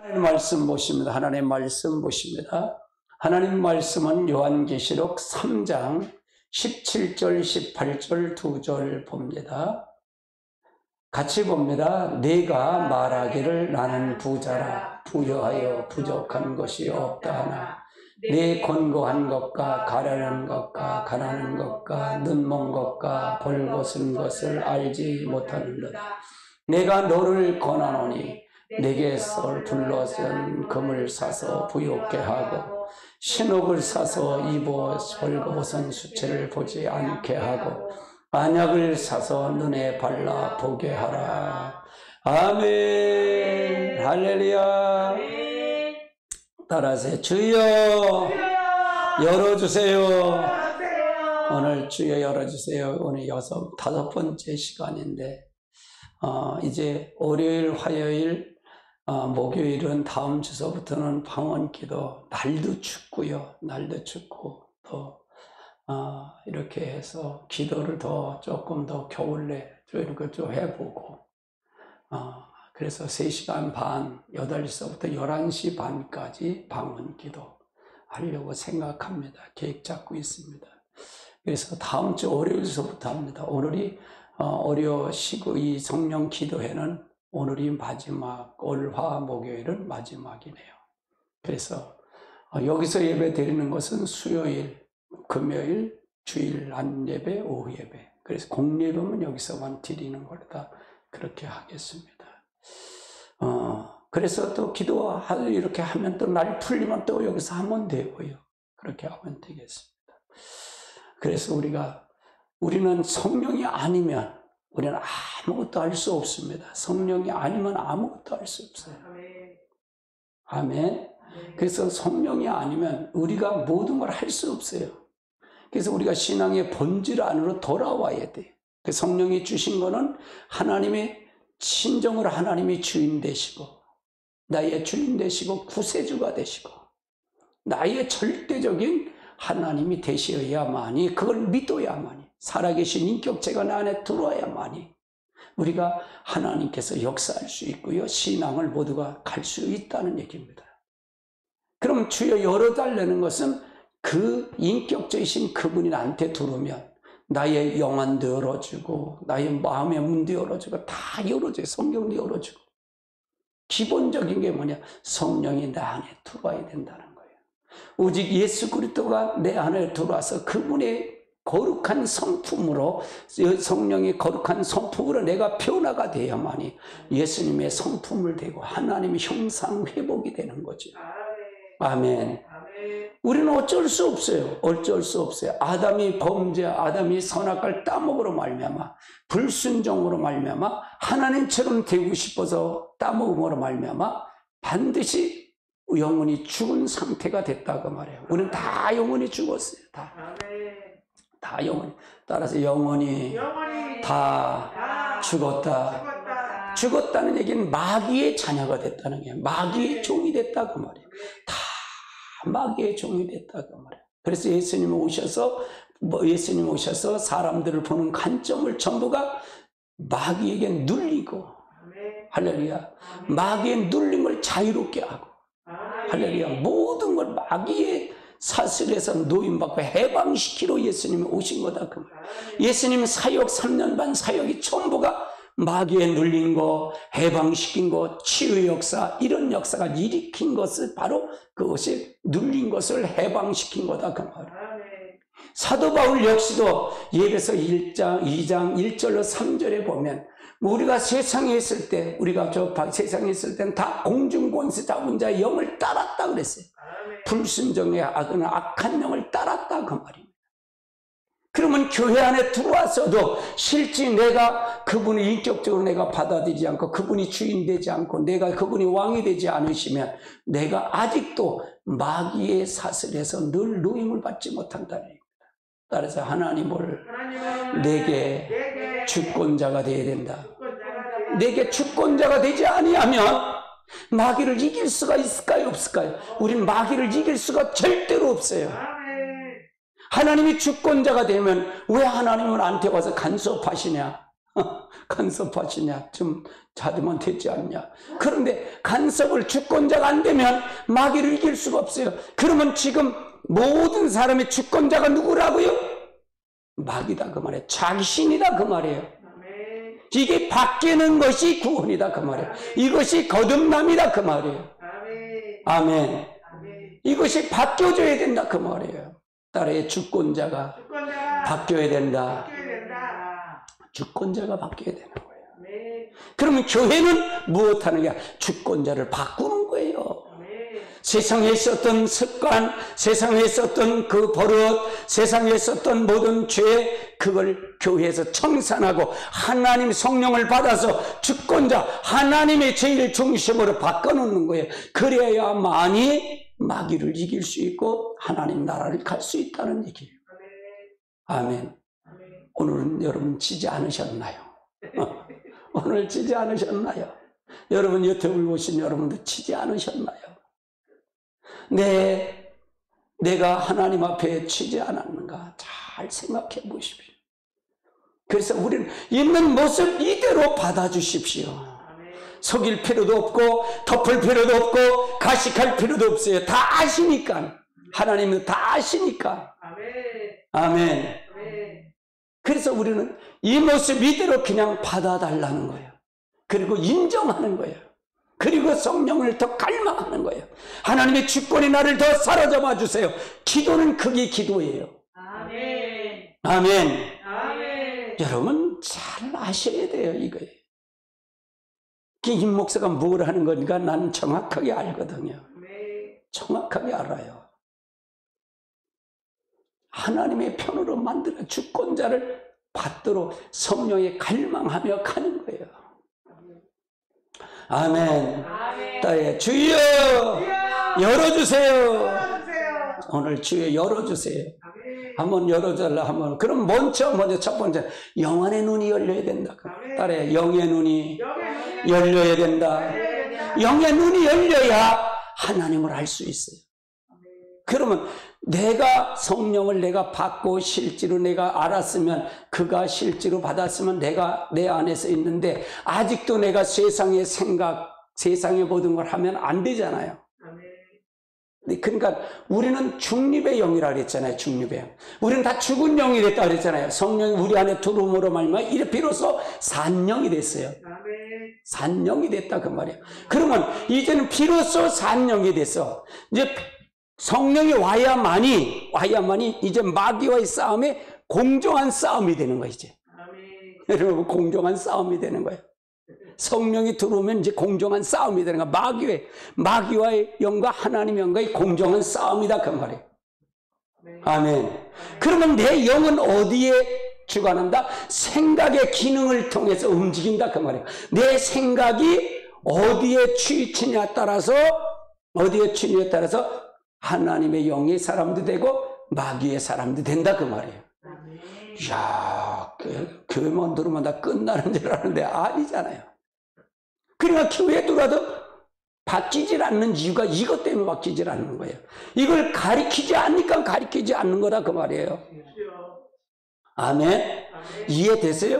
하나님 말씀 보십니다. 하나님 말씀 보십니다. 하나님 말씀은 요한계시록 3장 17절 18절 2절 봅니다. 같이 봅니다. 내가 말하기를 나는 부자라 부여하여 부족한 것이 없다 하나 내 권고한 것과 가련한 것과 가난한 것과 눈먼 것과 벌거벗은 것을 알지 못하는도다. 내가 너를 권하노니 내게 썰 불러선 금을 사서 부욕게 하고 신옥을 사서 입어 벌거벗은 수치를 보지 않게 하고 안약을 사서 눈에 발라 보게 하라. 아멘. 할렐루야. 따라하세요. 주여 열어주세요. 오늘 주여 열어주세요. 오늘 다섯 번째 시간인데 이제 월요일, 화요일, 목요일은 다음 주서부터는 방언기도. 날도 춥고요. 날도 춥고 또 이렇게 해서 기도를 조금 더 겨울에 이렇게 좀 해보고 그래서 3시간 반, 8시부터 11시 반까지 방언기도 하려고 생각합니다. 계획 잡고 있습니다. 그래서 다음 주 월요일서부터 합니다. 오늘이 어려시고 이 성령 기도회는 오늘이 마지막, 월, 화, 목요일은 마지막이네요. 그래서 여기서 예배 드리는 것은 수요일, 금요일, 주일 안 예배, 오후 예배. 그래서 공예배는 여기서만 드리는 거다. 그렇게 하겠습니다. 그래서 또 기도하고 이렇게 하면 또 날 풀리면 또 여기서 하면 되고요. 그렇게 하면 되겠습니다. 그래서 우리는 성령이 아니면 우리는 아무것도 할 수 없습니다. 성령이 아니면 아무것도 할 수 없어요. 아멘. 그래서 성령이 아니면 우리가 모든 걸 할 수 없어요. 그래서 우리가 신앙의 본질 안으로 돌아와야 돼요. 그 성령이 주신 거는 하나님의 친정으로 하나님이 주인 되시고 나의 주인 되시고 구세주가 되시고 나의 절대적인 하나님이 되셔야만이, 그걸 믿어야만이, 살아계신 인격체가 나 안에 들어와야만이 우리가 하나님께서 역사할 수 있고요, 신앙을 모두가 갈 수 있다는 얘기입니다. 그럼 주여 열어달라는 것은 그 인격적이신 그분이 나한테 들어오면 나의 영안도 열어주고 나의 마음의 문도 열어주고 다 열어줘요. 성경도 열어주고. 기본적인 게 뭐냐? 성령이 내 안에 들어와야 된다는 거예요. 오직 예수 그리스도가 내 안에 들어와서 그분의 거룩한 성품으로, 성령의 거룩한 성품으로 내가 변화가 돼야만이 예수님의 성품을 되고 하나님의 형상 회복이 되는 거죠. 아멘. 우리는 어쩔 수 없어요. 어쩔 수 없어요. 아담이 선악과를 따먹으로 말미암아, 불순종으로 말미암아, 하나님처럼 되고 싶어서 따먹음으로 말미암아 반드시 영혼이 죽은 상태가 됐다고 말해요. 우리는 다 영혼이 죽었어요. 다 영혼이. 따라서 영혼이 다 죽었다. 죽었다는 얘기는 마귀의 자녀가 됐다는 거예요. 마귀의 종이 됐다고 말해요. 다 마귀의 종이 됐다고 말해요. 그래서 예수님이 오셔서 사람들을 보는 관점을 전부가 마귀에게 눌리고, 할렐루야, 마귀의 눌림을 자유롭게 하고, 할렐루야, 모든 걸 마귀의 사슬에서 노임받고 해방시키러 예수님이 오신 거다. 그 말. 예수님 사역 3년 반 사역이 전부가 마귀에 눌린 거, 해방시킨 거, 치유 역사, 이런 역사가 일으킨 것을 바로 그것이 눌린 것을 해방시킨 거다. 그 말. 사도 바울 역시도 예배서 1장, 2장, 1절로 3절에 보면 우리가 세상에 있을 때, 세상에 있을 때는 다 공중권세 잡은 자의 영을 따랐다 그랬어요. 불순종의 악한 영을 따랐다 그 말입니다. 그러면 교회 안에 들어와서도 실제 내가 그분을 인격적으로 내가 받아들이지 않고 그분이 주인 되지 않고 내가 그분이 왕이 되지 않으시면 내가 아직도 마귀의 사슬에서 늘 노임을 받지 못한다는 얘기입니다. 따라서 하나님을 내게 주권자가 되어야 된다. 내게 주권자가 되지 아니하면 마귀를 이길 수가 있을까요? 없을까요? 우린 마귀를 이길 수가 절대로 없어요. 하나님이 주권자가 되면 왜 하나님은 나한테 와서 간섭하시냐? 좀 찾으면 되지 않냐? 그런데 간섭을 주권자가 안 되면 마귀를 이길 수가 없어요. 그러면 지금 모든 사람의 주권자가 누구라고요? 마귀다 그 말이에요. 자신이다 그 말이에요. 이게 바뀌는 것이 구원이다 그 말이에요. 이것이 거듭남이다 그 말이에요. 아멘. 이것이 바뀌어져야 된다 그 말이에요. 딸의 주권자가 바뀌어야 된다. 주권자가 바뀌어야 되는 거예요. 그러면 교회는 무엇하는 게 주권자를 바꾸는 거예요. 세상에 있었던 습관, 세상에 있었던 그 버릇, 세상에 있었던 모든 죄, 그걸 교회에서 청산하고 하나님 성령을 받아서 주권자, 하나님의 제일 중심으로 바꿔놓는 거예요. 그래야만이 마귀를 이길 수 있고 하나님 나라를 갈 수 있다는 얘기예요. 아멘. 오늘은 여러분 지지 않으셨나요? 오늘 지지 않으셨나요? 여러분 유튜브를 보신 여러분도 지지 않으셨나요? 내가 하나님 앞에 치지 않았는가 잘 생각해 보십시오. 그래서 우리는 있는 모습 이대로 받아주십시오. 속일 필요도 없고 덮을 필요도 없고 가식할 필요도 없어요. 다 아시니까. 하나님은 다 아시니까. 아멘. 그래서 우리는 이 모습 이대로 그냥 받아달라는 거예요. 그리고 인정하는 거예요. 그리고 성령을 더 갈망하는 거예요. 하나님의 주권이 나를 더 사로잡아 주세요. 기도는 그게 기도예요. 아멘. 아멘. 아멘. 여러분 잘 아셔야 돼요. 이거예요. 김 목사가 뭘 하는 건가 나는 정확하게 알거든요. 정확하게 알아요. 하나님의 편으로 만들어 주권자를 받도록 성령에 갈망하며 가는 거예요. 아멘. 아멘. 주여 열어주세요. 오늘 주여 열어주세요. 한번 열어달라 하면 그럼 먼저 첫 번째 영안의 눈이 열려야 된다. 딸의 영의 눈이 열려야 된다. 영의 눈이 열려야 하나님을 알 수 있어요. 그러면 내가 성령을 내가 받고 실제로 내가 알았으면 그가 실제로 받았으면 내가 내 안에서 있는데 아직도 내가 세상의 생각, 세상의 모든 걸 하면 안 되잖아요. 그러니까 우리는 중립의 영이라 그랬잖아요. 중립의 영. 우리는 다 죽은 영이 됐다 그랬잖아요. 성령이 우리 안에 들어옴으로 말미암아 이래 비로소 산영이 됐어요. 산영이 됐다 그 말이에요. 그러면 이제는 비로소 산영이 됐어. 이제 성령이 와야만이 이제 마귀와의 싸움에 공정한 싸움이 되는 거예요. 이제 여러분 공정한 싸움이 되는 거예요. 성령이 들어오면 이제 공정한 싸움이 되는 거예요. 마귀와의 영과 하나님의 영과의 공정한 싸움이다 그 말이에요. 아멘. 그러면 내 영은 어디에 주관한다? 생각의 기능을 통해서 움직인다 그 말이에요. 내 생각이 어디에 치우치냐에 따라서 하나님의 영의 사람도 되고 마귀의 사람도 된다 그 말이에요. 이야, 교회만 들으면 다 끝나는 줄 아는데 아니잖아요. 그러니까 교회에 들어와도 바뀌질 않는 이유가 이것 때문에 바뀌질 않는 거예요. 이걸 가리키지 않으니까 가리키지 않는 거다 그 말이에요. 아멘. 이해되세요?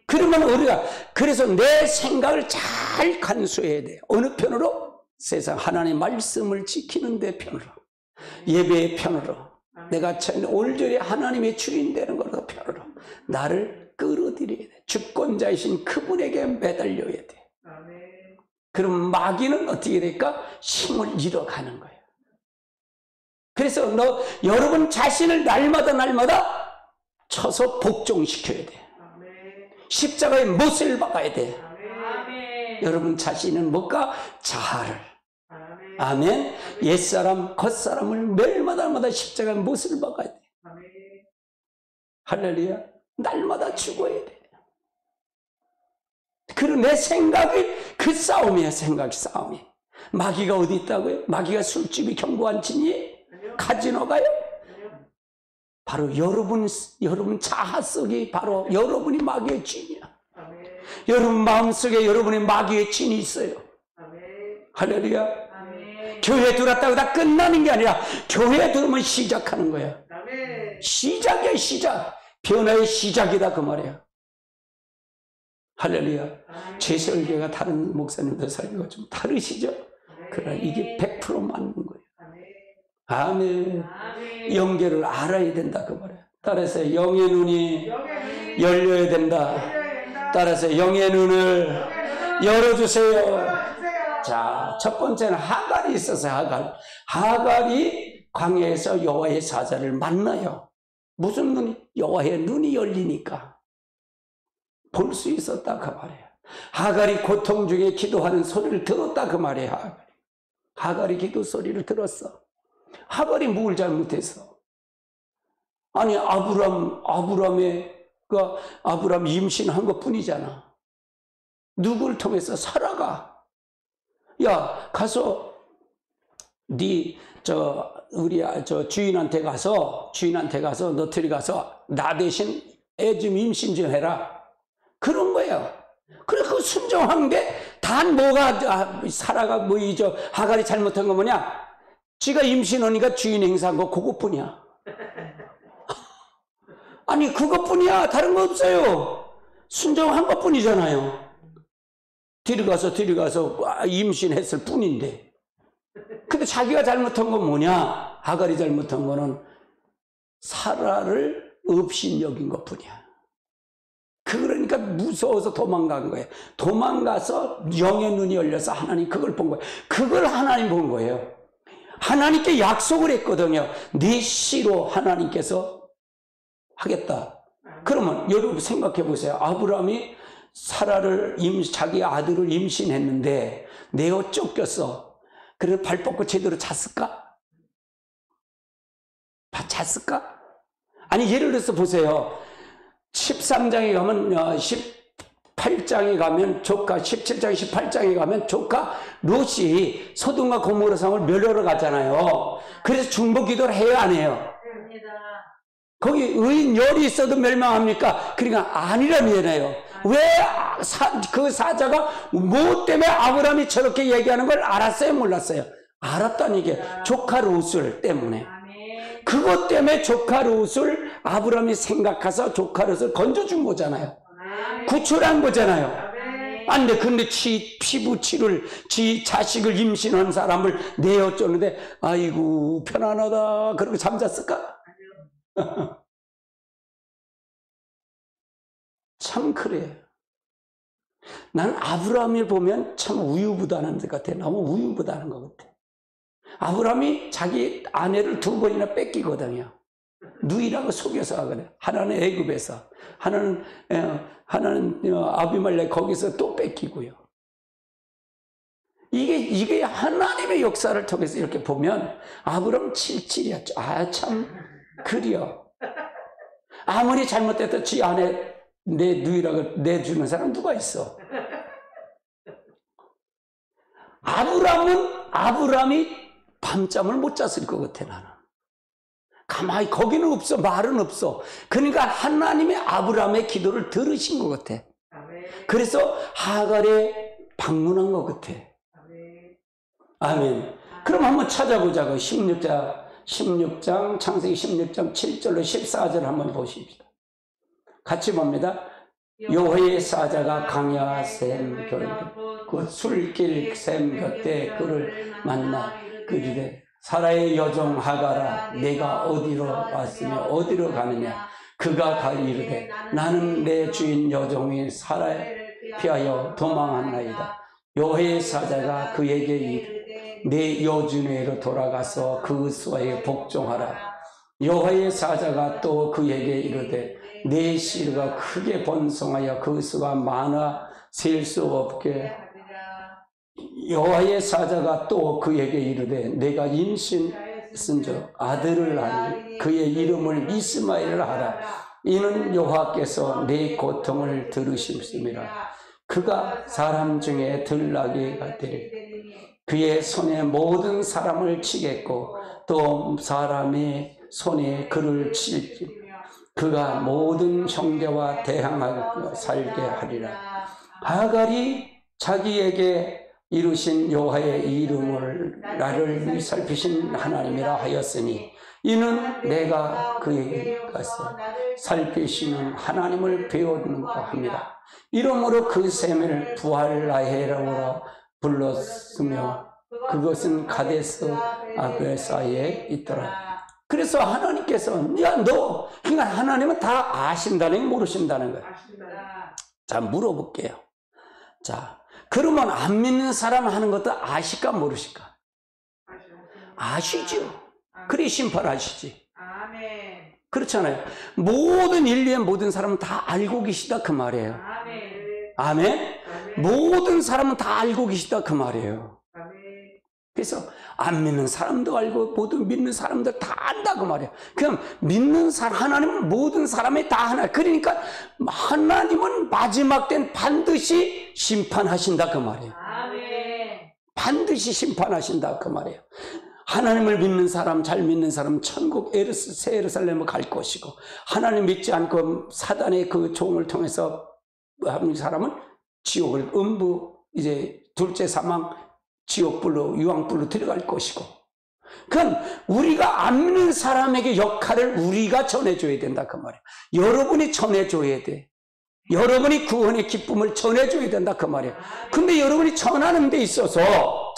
그러면 우리가 그래서 내 생각을 잘 간수해야 돼요. 어느 편으로? 세상 하나님의 말씀을 지키는 데 편으로, 예배의 편으로, 내가 올절에 하나님의 주인 되는 걸로 편으로 나를 끌어들여야 돼. 주권자이신 그분에게 매달려야 돼. 그럼 마귀는 어떻게 될까? 힘을 잃어가는 거예요. 그래서 여러분 자신을 날마다 쳐서 복종시켜야 돼. 십자가의 못을 박아야 돼. 여러분 자신은 뭘까? 자아를. 아멘. 옛사람, 겉사람을 매일마다 십자가의 못을 박아야 돼. 할렐루야. 날마다 죽어야 돼. 그리고 내 생각이 그 싸움이야. 생각 싸움이. 마귀가 어디 있다고요? 마귀가 술집이 견고한 진이? 카지노가요? 바로 여러분 자아 속에 바로 여러분이 마귀의 진이야. 여러분 마음속에 여러분의 마귀의 진이 있어요. 할렐루야. 교회에 들어왔다고 다 끝나는 게 아니라 교회에 들어오면 시작하는 거야. 시작이야. 시작. 변화의 시작이다 그 말이야. 할렐루야. 제 설교가 다른 목사님들 설교가 좀 다르시죠? 그러나 이게 100% 맞는 거예요. 아멘. 영계를 알아야 된다 그 말이에요. 따라서 영의 눈이 열려야 된다. 따라서 영의 눈을 열어주세요. 자, 첫 번째는 하갈이 있었어요. 하갈이 광야에서 여호와의 사자를 만나요. 무슨 눈이? 여호와의 눈이 열리니까 볼 수 있었다 그 말이에요. 하갈이 고통 중에 기도하는 소리를 들었다 그 말이에요. 하갈이 기도 소리를 들었어. 하갈이 뭘 잘못했어? 아니 아브람 임신한 것뿐이잖아. 누구를 통해서? 사라가. 야, 가서 우리 주인한테 가서 너트리 가서 나 대신 애 좀 임신 좀 해라. 그런 거예요. 그래, 그 순종한 게 단 뭐가 사라가 하갈이 잘못한 거 뭐냐? 지가 임신하니까 주인 행사한 거 그것뿐이야. 아니 그것뿐이야. 다른 거 없어요. 순종한 것뿐이잖아요. 뒤로 가서 임신했을 뿐인데. 근데 자기가 잘못한 건 뭐냐? 하갈이 잘못한 거는 사라를 업신여긴 것뿐이야. 그러니까 무서워서 도망간 거예요. 도망가서 영의 눈이 열려서 하나님 그걸 본 거예요. 그걸 하나님 본 거예요. 하나님께 약속을 했거든요. 네 씨로 하나님께서 하겠다. 그러면 여러분 생각해 보세요. 아브라함이 사라를 자기 아들을 임신했는데 내어 쫓겼어. 그래서 발 뻗고 제대로 잤을까? 아니 예를 들어서 보세요. 13장에 가면 18장에 가면 조카 17장 18장에 가면 조카 롯이 소돔과 고모라 성을 멸하러 가잖아요. 그래서 중보기도를 해요, 안 해요? 거기 의인 열이 있어도 멸망합니까? 그러니까 아니라면요. 왜 그 사자가 뭐 때문에 아브라함이 저렇게 얘기하는 걸 알았어요, 몰랐어요? 알았다는 얘기예요. 조카 롯을 때문에. 그것 때문에 조카 롯을 아브라함이 생각해서 조카 롯을 건져준 거잖아요. 구출한 거잖아요. 안 돼. 근데 피부치를 지 자식을 임신한 사람을 내어 쫓는데 아이고 편안하다 그러고 잠잤을까? 참 그래요. 난 아브라함을 보면 참 우유부단한 것 같아. 너무 우유부단한 것 같아. 아브라함이 자기 아내를 2번이나 뺏기거든요. 누이라고 속여서 그래. 하나는 애굽에서, 하나는 아비말렉 거기서 또 뺏기고요. 이게 하나님의 역사를 통해서 이렇게 보면 아브라함 77이야. 아, 참 그려. 아무리 잘못해도 지 아내 내 누이라고 내주는 사람 누가 있어? 아브라함이 밤잠을 못 잤을 것 같아, 나는. 가만히 거기는 없어, 말은 없어. 그러니까 하나님의 아브라함의 기도를 들으신 것 같아. 그래서 하갈에 방문한 것 같아. 아멘. 그럼 한번 찾아보자고. 16장 창세기 16장 7절로 14절 한번 보십시다. 같이 봅니다. 여호와의 사자가 광야 샘 그 술길 샘 곁에 그를 만나 그리되 사라의 여종 하갈아 내가 어디로 왔으며 어디로 가느냐. 그가 이르되 나는 내 주인 여종이 사라에 피하여 도망하나이다. 여호와의 사자가 그에게 이르되 내 여주네로 돌아가서 그 수하에 복종하라. 여호와의 사자가 또 그에게 이르되 내 씨가 크게 번성하여 그 수가 많아 셀 수 없게. 여호와의 사자가 또 그에게 이르되 내가 임신했은즉 아들을 하니 그의 이름을 이스마엘을 하라. 이는 여호와께서 내 고통을 들으심이라. 그가 사람 중에 들나귀가 되리니 그의 손에 모든 사람을 치겠고 또 사람의 손에 그를 칠지. 그가 모든 형제와 대항하고 살게 하리라. 하갈이 자기에게 이루신 여호와의 이름을 나를 살피신 하나님이라 하였으니 이는 내가 그에게 가서 살피시는 하나님을 배웠는가 합니다. 이러므로 그 셈을 부할라헤라고 불렀으며 그것은 가데스 아벨 사이에 있더라. 그래서 하나님께서 그러니까 하나님은 다 아신다는 게 모르신다는 거예요. 자, 물어볼게요. 자, 그러면 안 믿는 사람 하는 것도 아실까 모르실까? 아시죠. 그래 심판하시지. 그렇잖아요. 모든 인류의 모든 사람은 다 알고 계시다 그 말이에요. 아멘. 모든 사람은 다 알고 계시다 그 말이에요. 그래서 안 믿는 사람도 알고 모든 믿는 사람들 다 안다 그 말이에요. 그럼 믿는 사람, 하나님은 모든 사람이 다 하나. 그러니까 하나님은 마지막 때는 반드시 심판하신다 그 말이에요. 반드시 심판하신다 그 말이에요. 하나님을 믿는 사람, 잘 믿는 사람 천국 새 예루살렘을 갈 것이고, 하나님 믿지 않고 사단의 그 종을 통해서 하는 사람은 지옥을 이제 둘째 사망 지옥불로 유황불로 들어갈 것이고, 그럼 우리가 안 믿는 사람에게 역할을 우리가 전해줘야 된다 그 말이에요. 여러분이 전해줘야 돼. 여러분이 구원의 기쁨을 전해줘야 된다 그 말이에요. 근데 여러분이 전하는 데 있어서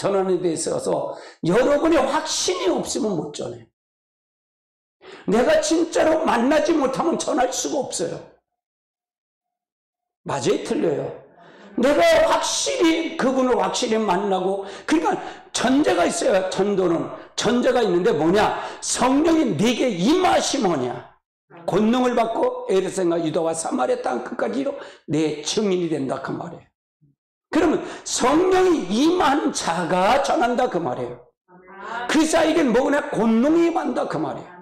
여러분의 확신이 없으면 못 전해. 내가 진짜로 만나지 못하면 전할 수가 없어요. 맞아요? 틀려요? 내가 확실히 그분을 확실히 만나고, 그러니까 전제가 있어요. 전도는 전제가 있는데 뭐냐? 성령이 네게 임하시면이야. 권능을 받고 에르사과 유다와 사마리아 땅 끝까지로 내 증인이 된다 그 말이에요. 그러면 성령이 임한 자가 전한다 그 말이에요. 그 자에겐 뭐냐? 권능이 임한다 그 말이에요.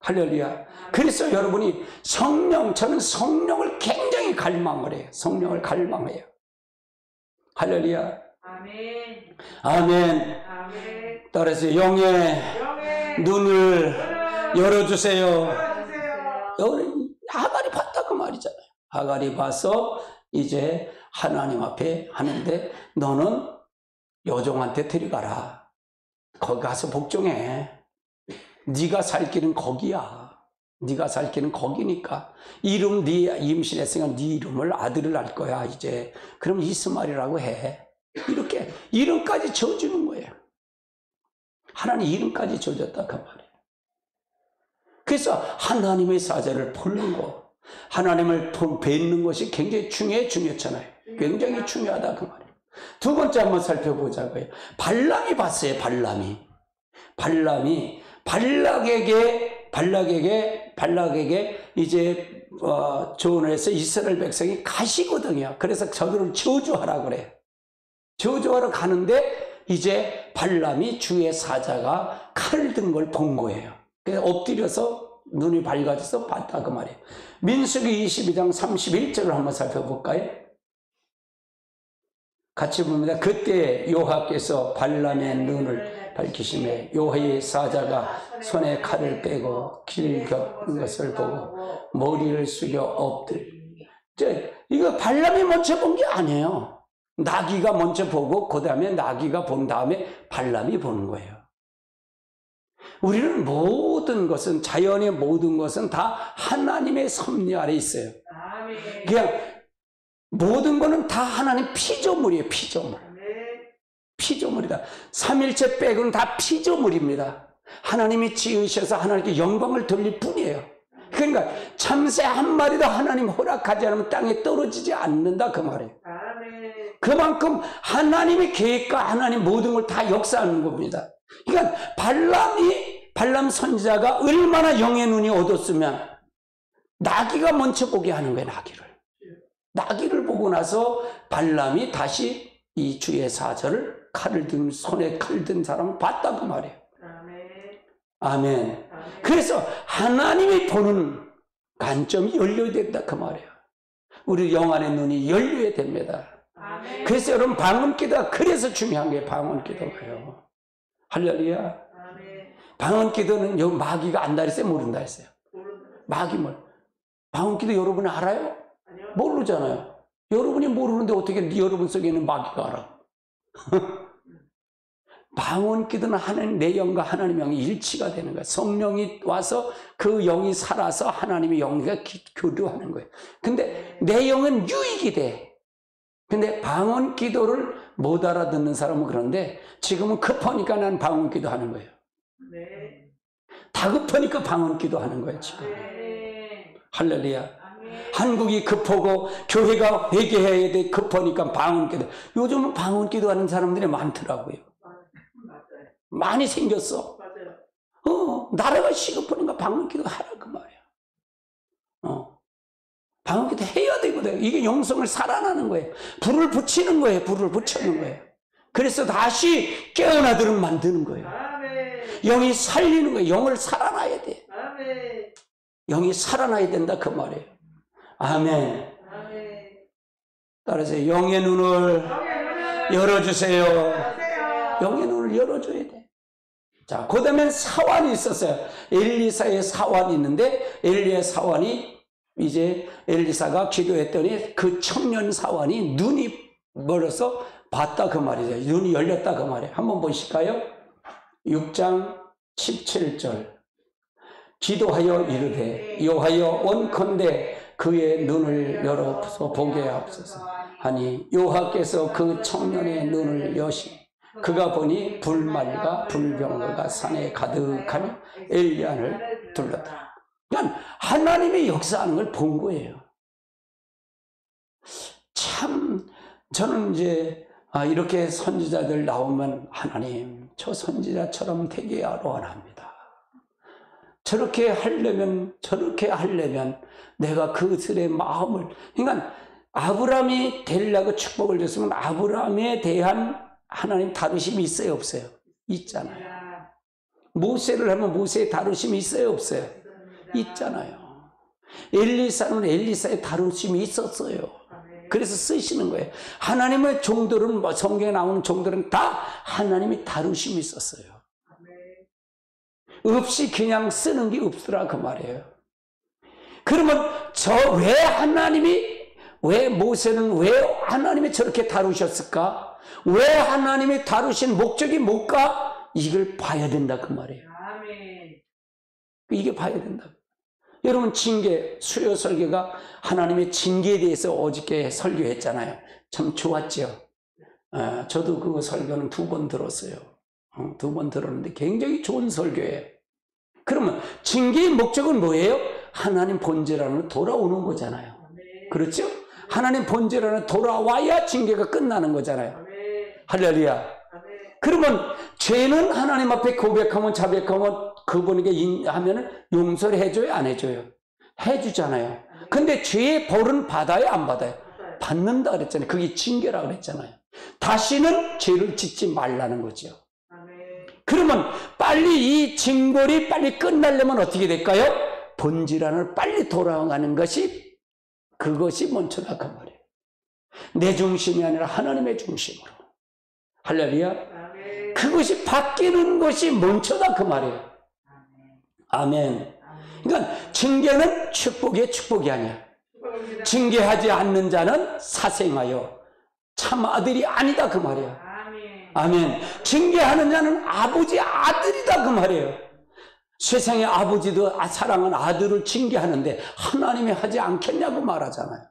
할렐루야. 그래서 여러분이 저는 성령을 굉장히 갈망을 해요. 성령을 갈망해요. 할렐루야. 아멘. 아멘. 따라서 영의 눈을 열어주세요. 하갈이 봤다 그 말이잖아요. 하갈이 봐서 이제 하나님 앞에 하는데, 너는 여종한테 데려가라. 거기 가서 복종해. 네가 살 길은 거기야. 네가 살 길은 거기니까. 이름 네 임신했으니까 네 이름을 아들을 낳을 거야 이제. 그럼 이스마엘이라고 해. 이렇게 이름까지 지어주는 거예요. 하나님 이름까지 지어줬다 그 말이에요. 그래서 하나님의 사자를 부르는 거, 하나님을 뵙는 것이 굉장히 중요했잖아요. 굉장히 중요하다 그 말이에요. 두 번째 한번 살펴보자고요. 발람이 봤어요. 발락에게 이제 조언을 해서 이스라엘 백성이 가시거든요. 그래서 저들을 저주하라고 그래요. 저주하러 가는데 이제 발람이 주의 사자가 칼을 든 걸 본 거예요. 그래서 엎드려서 눈이 밝아져서 봤다 그 말이에요. 민수기 22장 31절을 한번 살펴볼까요? 같이 봅니다. 그때 여호와께서 발람의 눈을 밝히시매 여호와의 사자가 손에 칼을 빼고 길 겪는 것을 보고 머리를 숙여 이거 발람이 먼저 본 게 아니에요. 나귀가 먼저 보고 그 다음에 나귀가 본 다음에 발람이 보는 거예요. 우리는 모든 것은, 자연의 모든 것은 다 하나님의 섭리 아래 있어요. 그냥 모든 거는 다 하나님 피조물이에요. 피조물이다. 삼일체 빼고는 다 피조물입니다. 하나님이 지으셔서 하나님께 영광을 돌릴 뿐이에요. 그러니까 참새 한 마리도 하나님 허락하지 않으면 땅에 떨어지지 않는다 그 말이에요. 그만큼 하나님의 계획과 하나님 모든 걸 다 역사하는 겁니다. 그러니까 발람 선지자가 얼마나 영의 눈이 어둡으면 나귀가 먼저 보게 하는 거예요. 나귀를 보고 나서 발람이 다시 이 주의 사자를 손에 칼 든 사람을 봤다 그 말이에요. 아멘. 그래서 하나님이 보는 관점이 열려야 된다 그 말이에요. 우리 영안의 눈이 열려야 됩니다. 그래서 여러분 방언기도가 그래서 중요한 게 방언기도가요. 할렐루야. 방언기도는 여기 마귀가 안다 했어요? 모른다 했어요? 마귀 방언기도 여러분 알아요? 모르잖아요. 여러분이 모르는데 어떻게 여러분 속에 있는 마귀가 알아? 방언 기도는 하나님 내 영과 하나님의 영이 일치가 되는 거예요. 성령이 와서 그 영이 살아서 하나님의 영과 교류하는 거예요. 근데 내 영은 유익이 돼. 근데 방언 기도를 못 알아듣는 사람은 그런데 지금은 급하니까 난 방언 기도 하는 거예요. 네. 다급하니까 방언 기도 하는 거예요, 지금. 네. 할렐루야. 아멘. 한국이 급하고 교회가 회개해야 돼 급하니까 방언 기도. 요즘은 방언 기도하는 사람들이 많더라고요. 맞아요. 많이 생겼어. 맞아요. 나라가 시급하니까 방언 기도 하라 그 말이야. 방언 기도 해야 되거든. 이게 영성을 살아나는 거예요. 불을 붙이는 거예요. 불을 붙이는 거예요. 그래서 다시 깨어나도록 만드는 거예요. 아멘. 영이 살리는 거예요. 영을 살아나야 돼. 아멘. 영이 살아나야 된다 그 말이에요. 아멘. 아멘. 따라서 영의 눈을 열어주세요. 하세요. 영의 눈을 열어줘야 돼. 자, 그 다음에 사환이 있었어요. 엘리사의 사환이 있는데 엘리의 사환이 이제 엘리사가 기도했더니 그 청년 사환이 눈이 멀어서 봤다 그 말이죠. 눈이 열렸다 그 말이에요. 한번 보실까요? 6장 17절. 기도하여 이르되 여호와여 원컨대 그의 눈을 열어서 보게 하옵소서 하니 여호와께서 그 청년의 눈을 여시니 그가 보니 불말과 불병거가 산에 가득하니 엘리야를 둘렀다. 그러니까 하나님의 역사하는 걸 본 거예요. 참 저는 이제 이렇게 선지자들 나오면 하나님 저 선지자처럼 되게 원합니다. 저렇게 하려면 내가 그들의 마음을, 그러니까 아브라함이 되려고 축복을 줬으면 아브라함에 대한 하나님 다루심이 있어요 없어요? 있잖아요. 모세를 하면 모세의 다루심이 있어요 없어요? 있잖아요. 엘리사는 엘리사의 다루심이 있었어요. 그래서 쓰시는 거예요. 하나님의 종들은 성경에 나오는 종들은 다 하나님의 다루심이 있었어요. 없이 그냥 쓰는 게 없더라 그 말이에요. 그러면 왜 모세는 왜 하나님이 저렇게 다루셨을까? 왜 하나님이 다루신 목적이 뭘까? 이걸 봐야 된다 그 말이에요. 이게 봐야 된다. 여러분 징계, 수요 설교가 하나님의 징계에 대해서 어저께 설교했잖아요. 참 좋았죠. 저도 그 설교는 2번 들었어요. 2번 들었는데 굉장히 좋은 설교예요. 그러면 징계의 목적은 뭐예요? 하나님 본질 안으로 돌아오는 거잖아요. 그렇죠? 하나님 본질 안으로 돌아와야 징계가 끝나는 거잖아요. 할렐루야. 그러면 죄는 하나님 앞에 고백하면 자백하면 그분에게 하면 용서를 해줘요 안 해줘요? 해주잖아요. 근데 죄의 벌은 받아요 안 받아요? 받는다 그랬잖아요. 그게 징계라고 그랬잖아요. 다시는 죄를 짓지 말라는 거죠. 그러면 빨리 이 징벌이 빨리 끝나려면 어떻게 될까요? 본질 안으로 빨리 돌아가는 것이 그것이 먼저다 그 말이에요. 내 중심이 아니라 하나님의 중심으로. 할렐루야. 그것이 바뀌는 것이 먼저다 그 말이에요. 아멘. 그러니까 징계는 축복의 축복이 아니야. 징계하지 않는 자는 사생하여 참 아들이 아니다 그 말이야. 아멘. 징계하는 자는 아버지 아들이다 그 말이에요. 세상의 아버지도 사랑하는 아들을 징계하는데 하나님이 하지 않겠냐고 말하잖아요.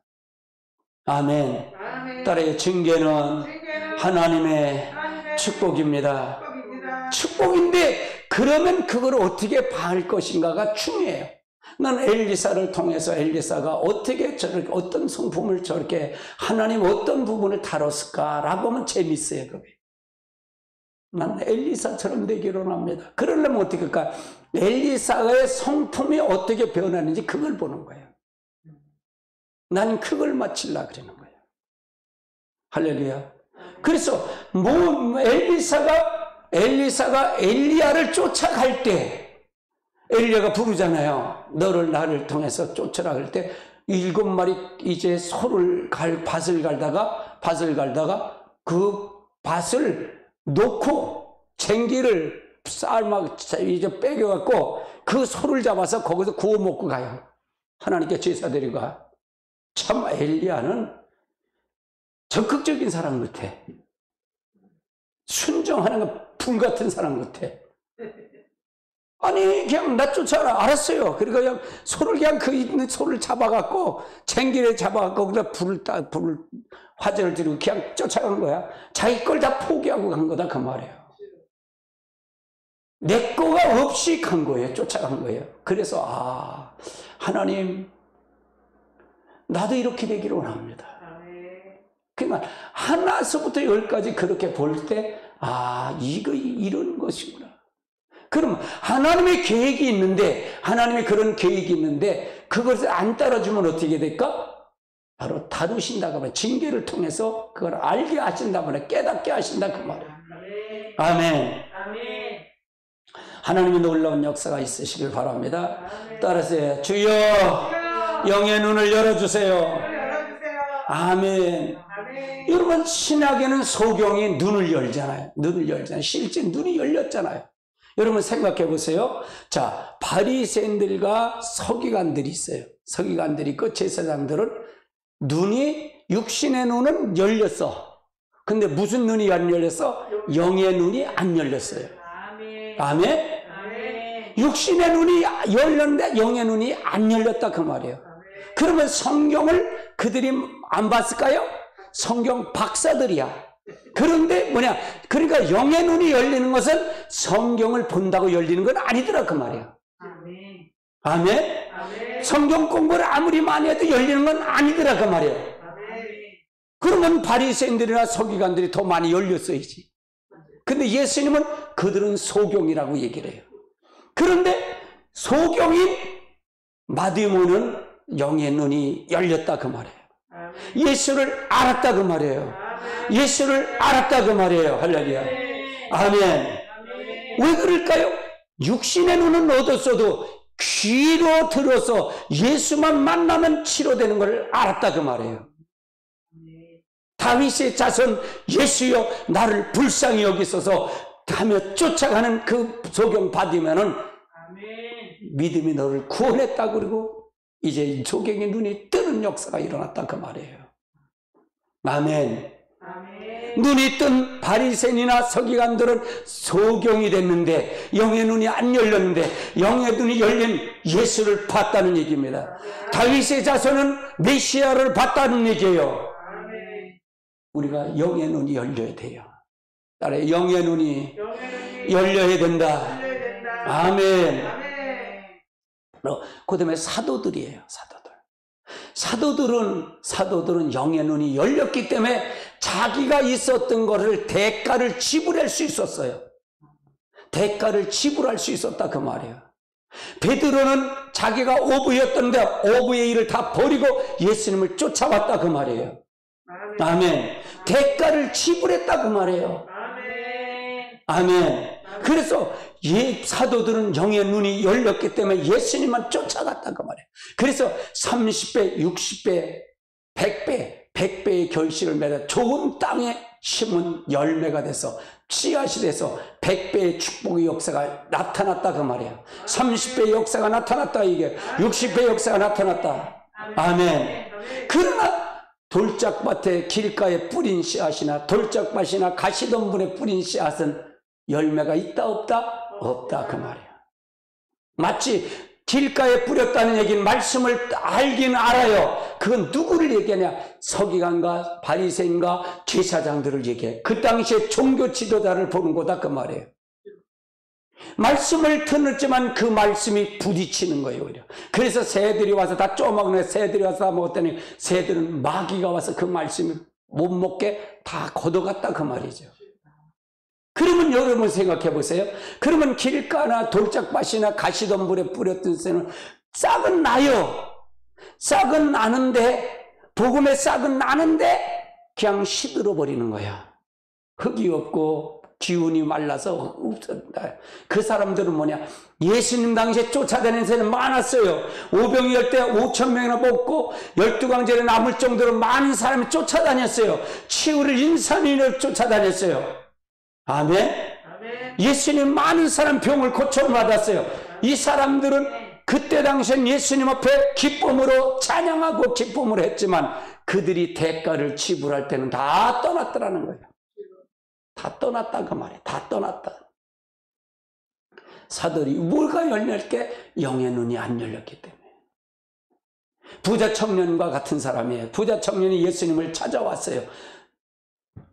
아멘. 따라서 징계는 하나님의 축복입니다. 축복인데 그러면 그걸 어떻게 봐할 것인가가 중요해요. 난 엘리사를 통해서 엘리사가 어떻게 저렇게 어떤 성품을 저렇게 하나님 어떤 부분을 다뤘을까라고 하면 재밌어요. 그게. 난 엘리사처럼 되기로 합니다. 그러려면 어떻게 할까? 엘리사의 성품이 어떻게 변하는지 그걸 보는 거예요. 나는 그걸 맞추려고 그러는 거예요. 할렐루야. 그래서 엘리사가 엘리야를 쫓아갈 때 엘리야가 부르잖아요. 너를 나를 통해서 쫓아라 할 때 7마리 이제 밭을 갈다가 그 밭을 놓고 쟁기를 이제 빼겨갖고 그 소를 잡아서 거기서 구워 먹고 가요. 하나님께 제사 드리고 가. 참 엘리야는 적극적인 사람 같아. 순종하는 거 불같은 사람 같아. 아니 그냥 나 쫓아라. 알았어요. 그리고 그냥 소를 그냥 그 있는 소를 잡아갖고 쟁기를 잡아갖고 그다 불을 화제를 들이고 그냥 쫓아간 거야. 자기 걸 다 포기하고 간 거다 그 말이에요. 내 거가 없이 간 거예요. 쫓아간 거예요. 그래서 하나님 나도 이렇게 되기를 원합니다. 그러니까 하나서부터 열까지 그렇게 볼 때 이거 이런 것이구나. 그럼 하나님의 계획이 있는데 하나님의 그런 계획이 있는데 그것을 안 따라주면 어떻게 될까? 바로 다루신다고 하면 징계를 통해서 그걸 알게 하신다고 하면 깨닫게 하신다 그 말이에요. 아멘. 하나님의 놀라운 역사가 있으시길 바랍니다. 따라서 해요. 주여 영의 눈을 열어주세요. 아멘. 여러분 신약에는 소경이 눈을 열잖아요. 실제 눈이 열렸잖아요. 여러분 생각해 보세요. 자, 바리새인들과 서기관들이 있어요. 서기관들이 있고 제사장들은 육신의 눈은 열렸어. 근데 무슨 눈이 안 열렸어? 영의 눈이 안 열렸어요. 아멘. 육신의 눈이 열렸는데 영의 눈이 안 열렸다 그 말이에요. 그러면 성경을 그들이 안 봤을까요? 성경 박사들이야. 그런데 그러니까 영의 눈이 열리는 것은 성경을 본다고 열리는 건 아니더라 그 말이에요. 아멘. 성경 공부를 아무리 많이 해도 열리는 건 아니더라 그 말이에요. 그러면 바리새인들이나 서기관들이 더 많이 열렸어야지. 근데 예수님은 그들은 소경이라고 얘기를 해요. 그런데 소경인 마디모는 영의 눈이 열렸다 그 말이에요. 예수를 알았다 그 말이에요. 예수를 알았다 그 말이에요. 할렐루야. 아멘. 왜 그럴까요? 육신의 눈은 얻었어도 귀로 들어서 예수만 만나면 치료되는 걸 알았다 그 말이에요. 다윗의 자손 예수여 나를 불쌍히 여기소서 하며 쫓아가는 그 소경 받으면은 믿음이 너를 구원했다. 그리고 이제 소경의 눈이 뜨는 역사가 일어났다 그 말이에요. 아멘. 눈이 뜬 바리새인이나 서기관들은 소경이 됐는데 영의 눈이 안 열렸는데 영의 눈이 열린 예수를 봤다는 얘기입니다. 다윗의 자손은 메시아를 봤다는 얘기예요. 우리가 영의 눈이 열려야 돼요. 따라해. 영의 눈이 열려야 된다. 아멘. 그 다음에 사도들이에요. 사도들은 영의 눈이 열렸기 때문에 자기가 있었던 것을 대가를 지불할 수 있었어요. 대가를 지불할 수 있었다 그 말이에요. 베드로는 자기가 어부였던데 어부의 일을 다 버리고 예수님을 쫓아왔다 그 말이에요. 아멘. 대가를 지불했다 그 말이에요. 아멘. 그래서 사도들은 영의 눈이 열렸기 때문에 예수님만 쫓아갔다 그 말이에요. 그래서 30배, 60배, 100배의 결실을 맺어 좋은 땅에 심은 열매가 돼서 씨앗이 돼서 100배의 축복의 역사가 나타났다 그 말이에요. 30배의 역사가 나타났다 이게 60배의 역사가 나타났다. 아멘. 그러나 돌짝밭에 길가에 뿌린 씨앗이나 돌짝밭이나 가시덤불에 뿌린 씨앗은 열매가 있다 없다? 없다 그 말이야. 마치 길가에 뿌렸다는 얘기는 말씀을 알긴 알아요. 그건 누구를 얘기하냐? 서기관과 바리새인과 제사장들을 얘기해. 그 당시에 종교 지도자를 보는 거다 그 말이에요. 말씀을 듣지만 그 말씀이 부딪히는 거예요. 오히려. 그래서 새들이 와서 다 쪼먹네. 새들이 와서 다 먹었더니 새들은 마귀가 와서 그 말씀을 못 먹게 다 걷어갔다 그 말이죠. 그러면 여러분 생각해 보세요. 그러면 길가나 돌짝밭이나 가시덤불에 뿌렸던 새는 싹은 나요. 싹은 나는데 복음의 싹은 나는데 그냥 시들어 버리는 거야. 흙이 없고 기운이 말라서 없었다. 그 사람들은 뭐냐? 예수님 당시에 쫓아다니는 새는 많았어요. 오병이 열 때 5,000명이나 뽑고 12광절에 남을 정도로 많은 사람이 쫓아다녔어요. 치유를 인산인을 쫓아다녔어요. 아멘. 예수님 많은 사람 병을 고쳐받았어요. 이 사람들은 그때 당시엔 예수님 앞에 기쁨으로 찬양하고 기쁨으로 했지만 그들이 대가를 지불할 때는 다 떠났더라는 거예요. 다 떠났다 그 말이에요. 다 떠났다. 사도들이 뭐가 열렸게? 영의 눈이 안 열렸기 때문에. 부자 청년과 같은 사람이에요. 부자 청년이 예수님을 찾아왔어요.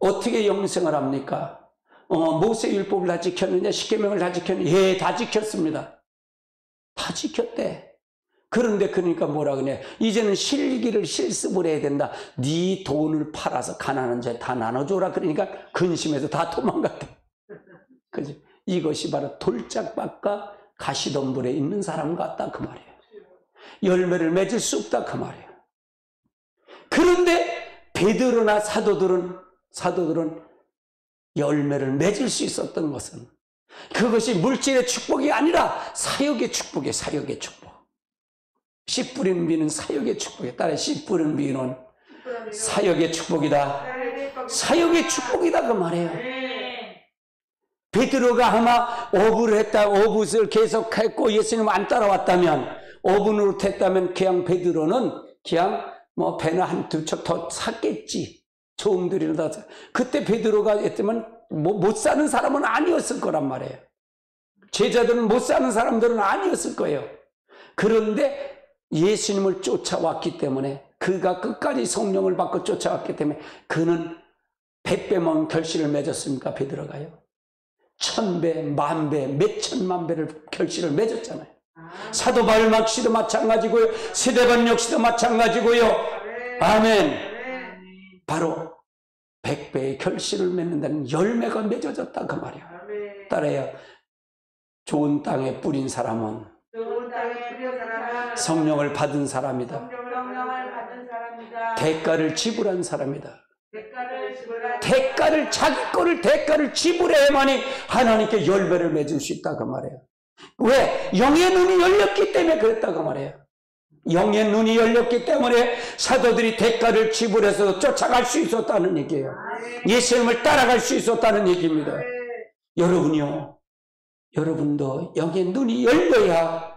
어떻게 영생을 합니까? 모세율법을 다 지켰느냐? 십계명을 다 지켰느냐? 예, 다 지켰습니다. 다 지켰대. 그런데 그러니까 뭐라 그러냐? 이제는 실기를 실습을 해야 된다. 네 돈을 팔아서 가난한 자 다 나눠줘라. 그러니까 근심해서 다 도망갔대. 그지? 이것이 바로 돌짝밭과 가시덤불에 있는 사람 같다 그 말이에요. 열매를 맺을 수 없다 그 말이에요. 그런데 베드로나 사도들은 열매를 맺을 수 있었던 것은 그것이 물질의 축복이 아니라 사역의 축복이에요. 사역의 축복. 씨 뿌리는 비는 사역의 축복이에요. 따라 씨 뿌리는 비는 사역의 축복이다. 사역의 축복이다 그 말이에요. 베드로가 아마 어부를 했다, 어부를 계속했고 예수님 안 따라왔다면, 어부로 했다면 그냥 베드로는 그냥 뭐 배나 한 두 척 더 샀겠지. 종들이나 다. 그때 베드로가 했다면 못 사는 사람은 아니었을 거란 말이에요. 제자들은 못 사는 사람들은 아니었을 거예요. 그런데 예수님을 쫓아왔기 때문에, 그가 끝까지 성령을 받고 쫓아왔기 때문에 그는 100배 먹은 결실을 맺었습니까? 베드로가요. 1000배, 10,000배, 몇천만 배를 결실을 맺었잖아요. 사도 바울 역시도 마찬가지고요. 스데반 역시도 마찬가지고요. 아멘. 바로 100배의 결실을 맺는다는 열매가 맺어졌다 그 말이야. 따라요. 좋은 땅에 뿌린 사람은 성령을 받은 사람이다. 대가를 지불한 사람이다. 대가를 지불해야만이 하나님께 열매를 맺을 수 있다 그 말이에요. 왜? 영의 눈이 열렸기 때문에 그랬다 그 말이에요. 영의 눈이 열렸기 때문에 사도들이 대가를 지불해서 쫓아갈 수 있었다는 얘기예요. 예수님을 따라갈 수 있었다는 얘기입니다. 여러분요, 여러분도 영의 눈이 열려야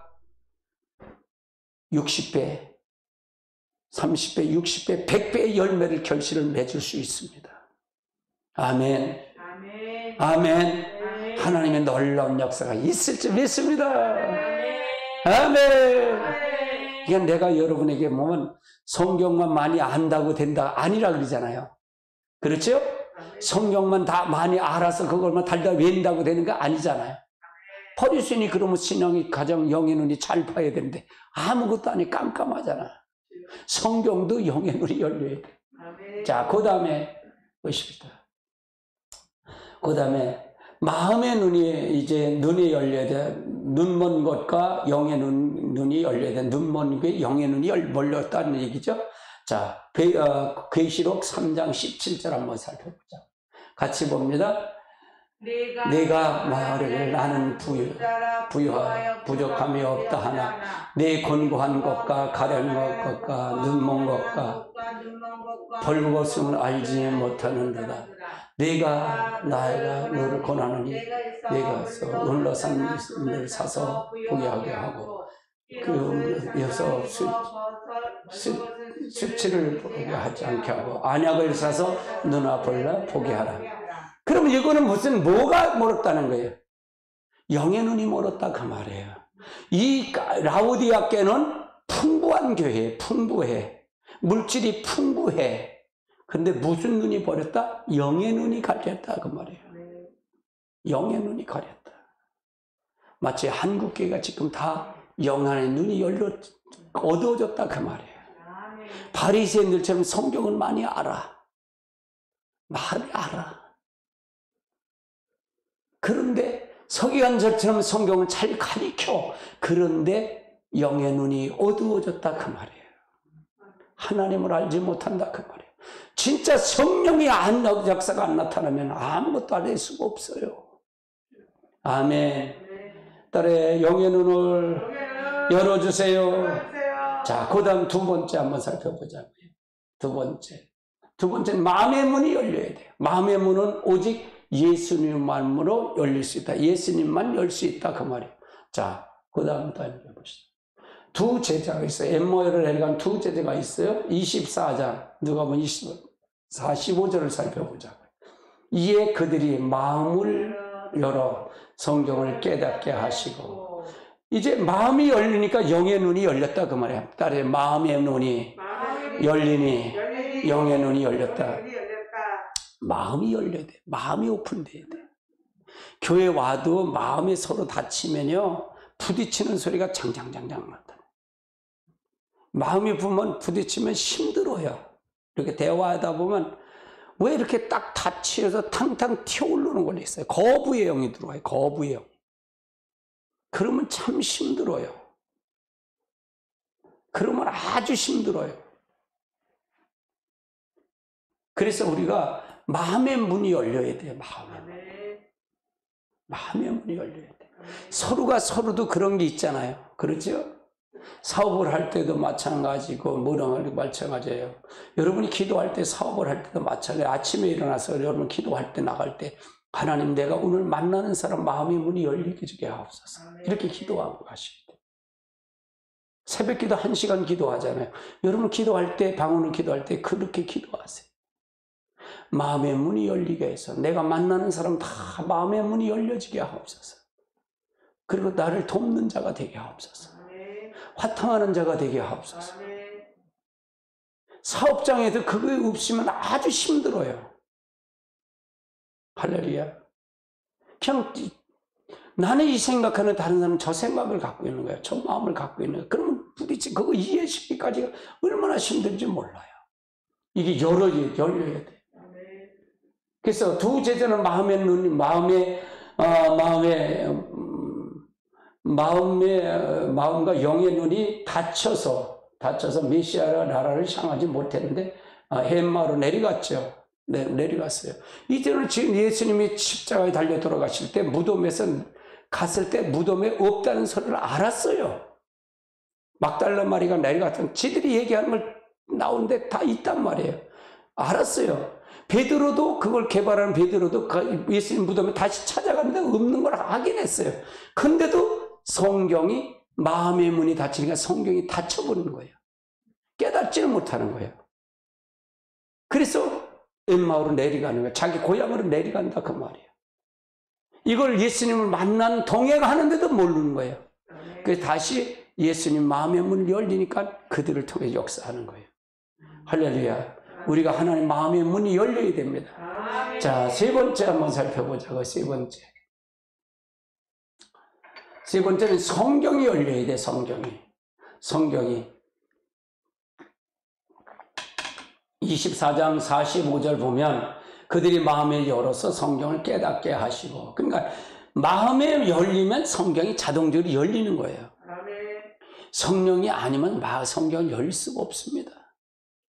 60배, 30배, 60배, 100배의 열매를 결실을 맺을 수 있습니다. 아멘. 아멘. 아멘. 하나님의 놀라운 역사가 있을 줄 믿습니다. 아멘. 이게 내가 여러분에게 보면 성경만 많이 안다고 된다 아니라 그러잖아요. 그렇죠? 성경만 다 많이 알아서 그걸만 달다 외운다고 되는 거 아니잖아요. 퍼리스인이 그러면 신앙이 가장 영의 눈이 잘 봐야 되는데 아무것도 아니 깜깜하잖아. 성경도 영의 눈이 열려야 돼. 자, 그 다음에 보십시다. 그 다음에 마음의 눈이 이제 눈이 열려야 돼. 눈 먼 것과 영의 눈이 열려야 돼. 눈 먼 게 영의 눈이 열렸다는 얘기죠. 자, 계시록 3장 17절 한번 살펴보자. 같이 봅니다. 내가 말을 나는 부유하여 부족함이 없다 하나 내 권고한 것과 가련한 것과 눈먼 것과 벌거벗음을 알지 못하는도다. 내가 너를 권하노니 내가 은로산을 사서 보게 하게 하고 그 여서 수치를 보게 하지 않게 하고 안약을 사서 눈앞을 보게 하라. 그러면 이거는 뭐가 멀었다는 거예요? 영의 눈이 멀었다 그 말이에요. 이 라오디아 교회는 풍부한 교회예요. 풍부해. 물질이 풍부해. 근데 무슨 눈이 버렸다? 영의 눈이 가렸다 그 말이에요. 영의 눈이 가렸다. 마치 한국 교회가 지금 다 영 안의 눈이 어두워졌다 그 말이에요. 바리새인들처럼 성경을 많이 알아. 많이 알아. 그런데 서기관들처럼 성경을 잘 가리켜. 그런데 영의 눈이 어두워졌다 그 말이에요. 하나님을 알지 못한다 그 말이에요. 진짜 성령의 역사가 안 나타나면 아무것도 알 수가 없어요. 아멘. 딸의 영의 눈을 열어주세요. 자, 그 다음 두 번째 한번 살펴보자고요. 두 번째는 마음의 문이 열려야 돼요. 마음의 문은 오직 예수님만으로 열릴 수 있다. 예수님만 열 수 있다 그 말이에요. 자, 그 다음부터 읽어보시죠. 두 제자가 있어요. 엠마오를 내려간 두 제자가 있어요. 24장 누가 보면 45절을 살펴보자고요. 이에 그들이 마음을 열어 성경을 깨닫게 하시고. 이제 마음이 열리니까 영의 눈이 열렸다 그 말이야. 따라해, 마음의 눈이 열리니 영의 눈이 열렸다. 마음이 열려야 돼. 마음이 오픈돼야 돼. 교회 와도 마음이 서로 다치면요, 부딪히는 소리가 장장장장 나다. 마음이 부딪히면 힘들어요. 이렇게 대화하다 보면 왜 이렇게 딱 다치어서 탕탕 튀어오르는 걸 있어요. 거부의 영이 들어와요. 거부의 영. 그러면 참 힘들어요. 그러면 아주 힘들어요. 그래서 우리가 마음의 문이 열려야 돼요. 마음의 문이 열려야 돼요. 서로가 서로도 그런 게 있잖아요. 그렇죠? 사업을 할 때도 마찬가지고 뭐랑 마찬가지예요. 여러분이 기도할 때, 사업을 할 때도 마찬가지예요. 아침에 일어나서 여러분 기도할 때, 나갈 때, 하나님, 내가 오늘 만나는 사람 마음의 문이 열리게 주게 하옵소서. 이렇게 기도하고 가셔야 돼요. 새벽 기도 1시간 기도하잖아요. 여러분 기도할 때, 방언을 기도할 때 그렇게 기도하세요. 마음의 문이 열리게 해서 내가 만나는 사람 다 마음의 문이 열려지게 하옵소서. 그리고 나를 돕는 자가 되게 하옵소서. 화탕하는 자가 되게 하옵소서. 사업장에도 그거 없으면 아주 힘들어요. 할렐루야. 그냥 나는 이 생각하는 다른 사람은 저 생각을 갖고 있는 거예요. 저 마음을 갖고 있는 거예요. 그러면 부딪히 그거 이해시키기까지가 얼마나 힘든지 몰라요. 이게 열려야 돼. 그래서 두 제자는 마음과 영의 눈이 닫혀서 메시아 나라를 향하지 못했는데 엠마오로 내려갔죠. 네, 내려갔어요. 이제는 지금 예수님이 십자가에 달려 돌아가실 때 무덤에서 갔을 때 무덤에 없다는 소리를 알았어요. 막달라 마리가 내려갔던 지들이 얘기하는 걸 나오는데 다 있단 말이에요. 알았어요. 베드로도 그걸 개발하는 베드로도 예수님 무덤에 다시 찾아갔는데 없는 걸 확인했어요. 근데도 성경이 마음의 문이 닫히니까 성경이 닫혀버리는 거예요. 깨닫지를 못하는 거예요. 그래서 엠마오로 내려가는 거예요. 자기 고향으로 내려간다 그 말이에요. 이걸 예수님을 만난 동행하는데도 모르는 거예요. 그래서 다시 예수님 마음의 문이 열리니까 그들을 통해 역사하는 거예요. 할렐루야. 우리가 하나님 마음의 문이 열려야 됩니다. 자, 세 번째 한번 살펴보자고. 세 번째는 성경이 열려야 돼. 성경이 24장 45절 보면 그들이 마음을 열어서 성경을 깨닫게 하시고, 그러니까 마음에 열리면 성경이 자동적으로 열리는 거예요. 성령이 아니면 성경을 열 수가 없습니다.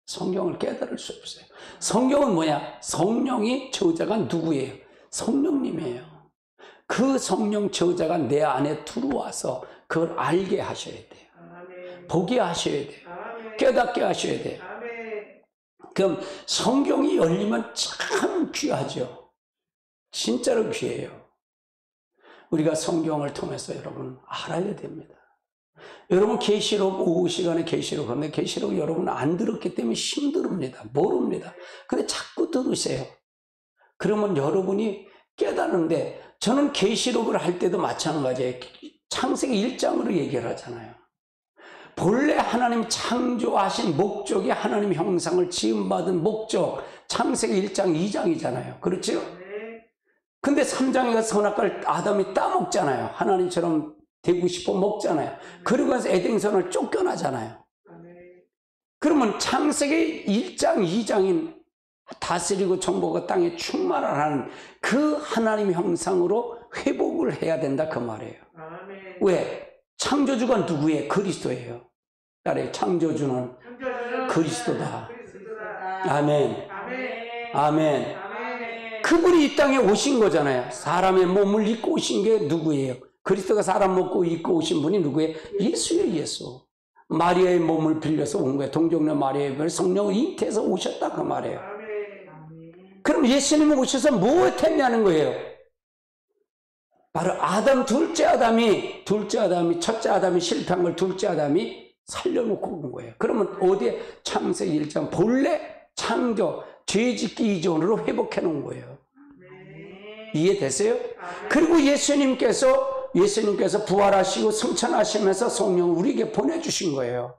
성경을 깨달을 수 없어요. 성경은 뭐냐? 성령이 저자가 누구예요? 성령님이에요. 그 성령 저자가 내 안에 들어와서 그걸 알게 하셔야 돼요. 보게 하셔야 돼요. 깨닫게 하셔야 돼요. 그럼 성경이 열리면 참 귀하죠. 진짜로 귀해요. 우리가 성경을 통해서 여러분 알아야 됩니다. 여러분 계시록 오후 시간에 계시록 하는데 계시록 여러분 안 들었기 때문에 힘듭니다. 모릅니다. 근데 자꾸 들으세요. 그러면 여러분이 깨달는데, 저는 계시록을 할 때도 마찬가지예요. 창세기 1장으로 얘기를 하잖아요. 본래 하나님 창조하신 목적이 하나님 형상을 지음받은 목적, 창세기 1장 2장이잖아요. 그렇죠? 근데 3장에 가서 선악과를 아담이 따먹잖아요. 하나님처럼 되고 싶어 먹잖아요. 그러고 나서 에덴선을 쫓겨나잖아요. 그러면 창세기 1장 2장인 다스리고 정복과 땅에 충만하는 그 하나님 형상으로 회복을 해야 된다 그 말이에요. 왜? 창조주가 누구예요? 그리스도예요. 따라해, 창조주는 그리스도다. 아멘. 아멘. 그분이 이 땅에 오신 거잖아요. 사람의 몸을 입고 오신 게 누구예요? 그리스도가 사람 먹고 입고 오신 분이 누구예요? 예수예요. 예수. 마리아의 몸을 빌려서 온 거예요. 동정녀 마리아의 성령을 잉태해서 오셨다 그 말이에요. 그럼 예수님이 오셔서 뭐 했냐는 거예요. 바로 첫째 아담이 실패한 걸 둘째 아담이 살려놓고 온 거예요. 그러면 어디에? 창세기 1장 본래 창조 죄짓기 이전으로 회복해 놓은 거예요. 이해되세요? 아멘. 그리고 예수님께서 부활하시고 승천하시면서 성령을 우리에게 보내주신 거예요.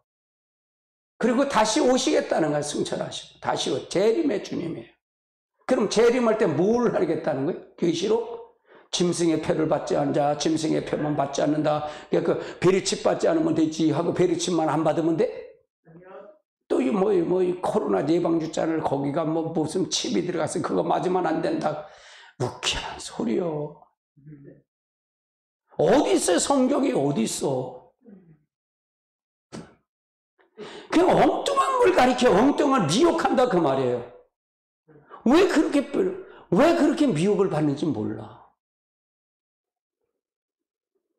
그리고 다시 오시겠다는 거예요. 승천하시고 다시 재림의 주님이에요. 그럼 재림할 때 뭘 하겠다는 거예요? 계시록 짐승의 표를 받지 않자. 짐승의 표만 받지 않는다. 그러니까 그 베리칩 받지 않으면 되지 하고 베리칩만 안 받으면 돼? 또 이 이 코로나 예방주자를 거기가 무슨 칩이 들어가서 그거 맞으면 안 된다. 무기한 소리요. 어디 있어요? 성경이 어디 있어? 그냥 엉뚱한 걸 가리켜 엉뚱한 미혹한다 그 말이에요. 왜 그렇게 미혹을 받는지 몰라.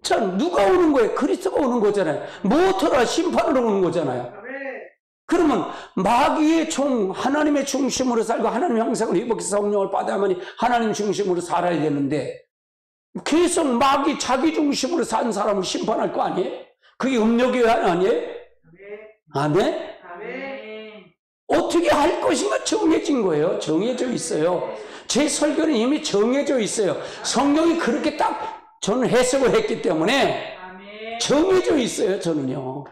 자, 누가 오는 거예요? 그리스도가 오는 거잖아요. 무엇으로 심판으로 오는 거잖아요. 그러면 마귀의 종, 하나님의 중심으로 살고 하나님의 형상을 회복해서 성령을 받아야만이 하나님 중심으로 살아야 되는데 계속 마귀 자기 중심으로 산 사람을 심판할 거 아니에요? 그게 음욕의 아니에요? 아멘? 어떻게 할 것인가 정해진 거예요. 정해져 있어요. 제 설교는 이미 정해져 있어요. 성경이 그렇게 딱 저는 해석을 했기 때문에 정해져 있어요. 저는요.